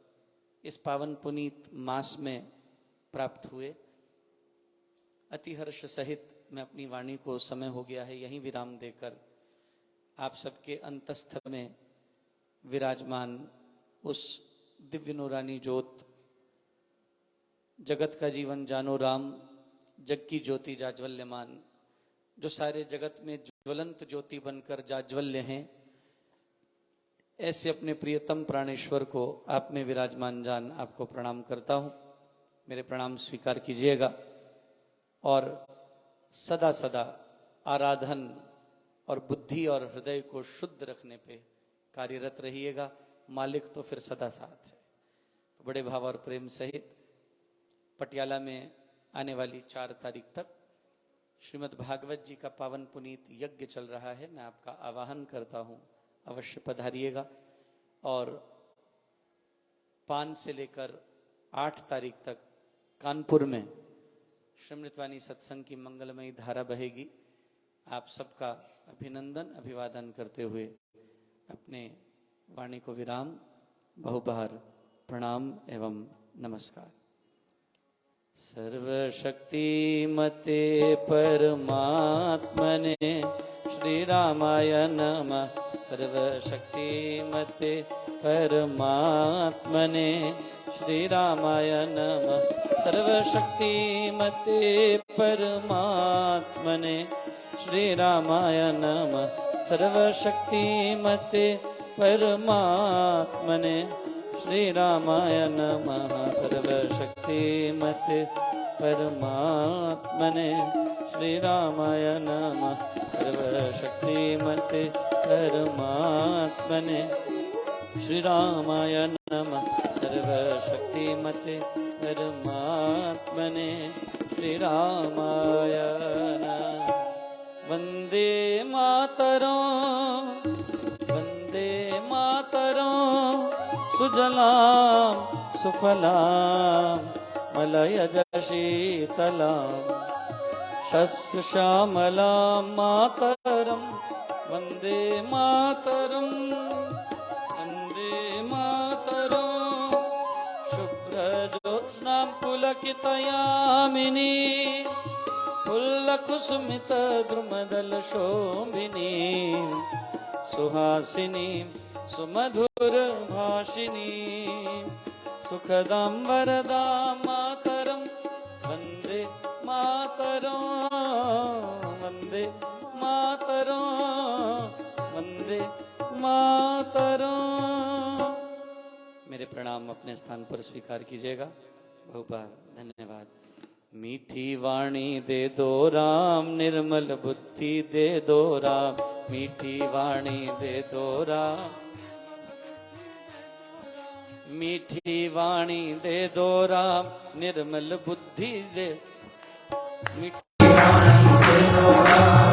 Speaker 1: इस पावन पुनीत मास में प्राप्त हुए। अति हर्ष सहित मैं अपनी वाणी को, समय हो गया है, यहीं विराम देकर आप सबके अंतस्थ में विराजमान उस दिव्य नूरानी ज्योत, जगत का जीवन जानो राम, जग की ज्योति जाज्वल्यमान, जो सारे जगत में ज्वलंत ज्योति बनकर जाज्वल्य हैं, ऐसे अपने प्रियतम प्राणेश्वर को आप में विराजमान जान आपको प्रणाम करता हूँ। मेरे प्रणाम स्वीकार कीजिएगा और सदा सदा आराधन और बुद्धि और हृदय को शुद्ध रखने पे कार्यरत रहिएगा। मालिक तो फिर सदा साथ है। बड़े भाव और प्रेम सहित पटियाला में आने वाली 4 तारीख तक श्रीमद् भागवत जी का पावन पुनीत यज्ञ चल रहा है। मैं आपका आवाहन करता हूं, अवश्य पधारिएगा। और 5 से लेकर 8 तारीख तक कानपुर में श्रीमृतवाणी सत्संग की मंगलमयी धारा बहेगी। आप सबका अभिनंदन अभिवादन करते हुए अपने वाणी को विराम, बहुबार प्रणाम एवं नमस्कार। सर्वशक्तिमते परमात्मने श्री रामाय नमः। सर्वशक्तिमते परमात्मने श्री रामाय नमः। सर्वशक्तिमते परमात्मने श्री रामाय नमः। सर्वशक्तिमते परमात्मने श्री रामाय नमः। सर्वशक्तिमते परमात्मने श्री रामाय नमः। सर्वशक्तिमते परमात्मने श्री रामाय नमः। सर्वशक्तिमते परमात्मने श्री रामाय नमः। वंदे मातरम्, वंदे मातरम्। सुजलां सुफलां मलयज शीतलां शस्यश्यामलां मातरं वन्दे मातरं। वन्दे मातरं। शुभ्रज्योत्स्नां पुलकितयामिनी फुल्लकुसुमितद्रुमदलशोभिनीं सुहासिनीं सुमधुरभाषिणीं सुखदां वरदां मातरं वन्दे मातरं। वन्दे मातरं। वन्दे मातरं। मेरे प्रणाम अपने स्थान पर स्वीकार कीजिएगा। बहुबार धन्यवाद। मीठी वाणी दे दो राम, निर्मल बुद्धि दे दो राम। मीठी वाणी दे दो राम, मीठी वाणी दे दो राम। निर्मल बुद्धि दे, मीठी वाणी दे दो राम।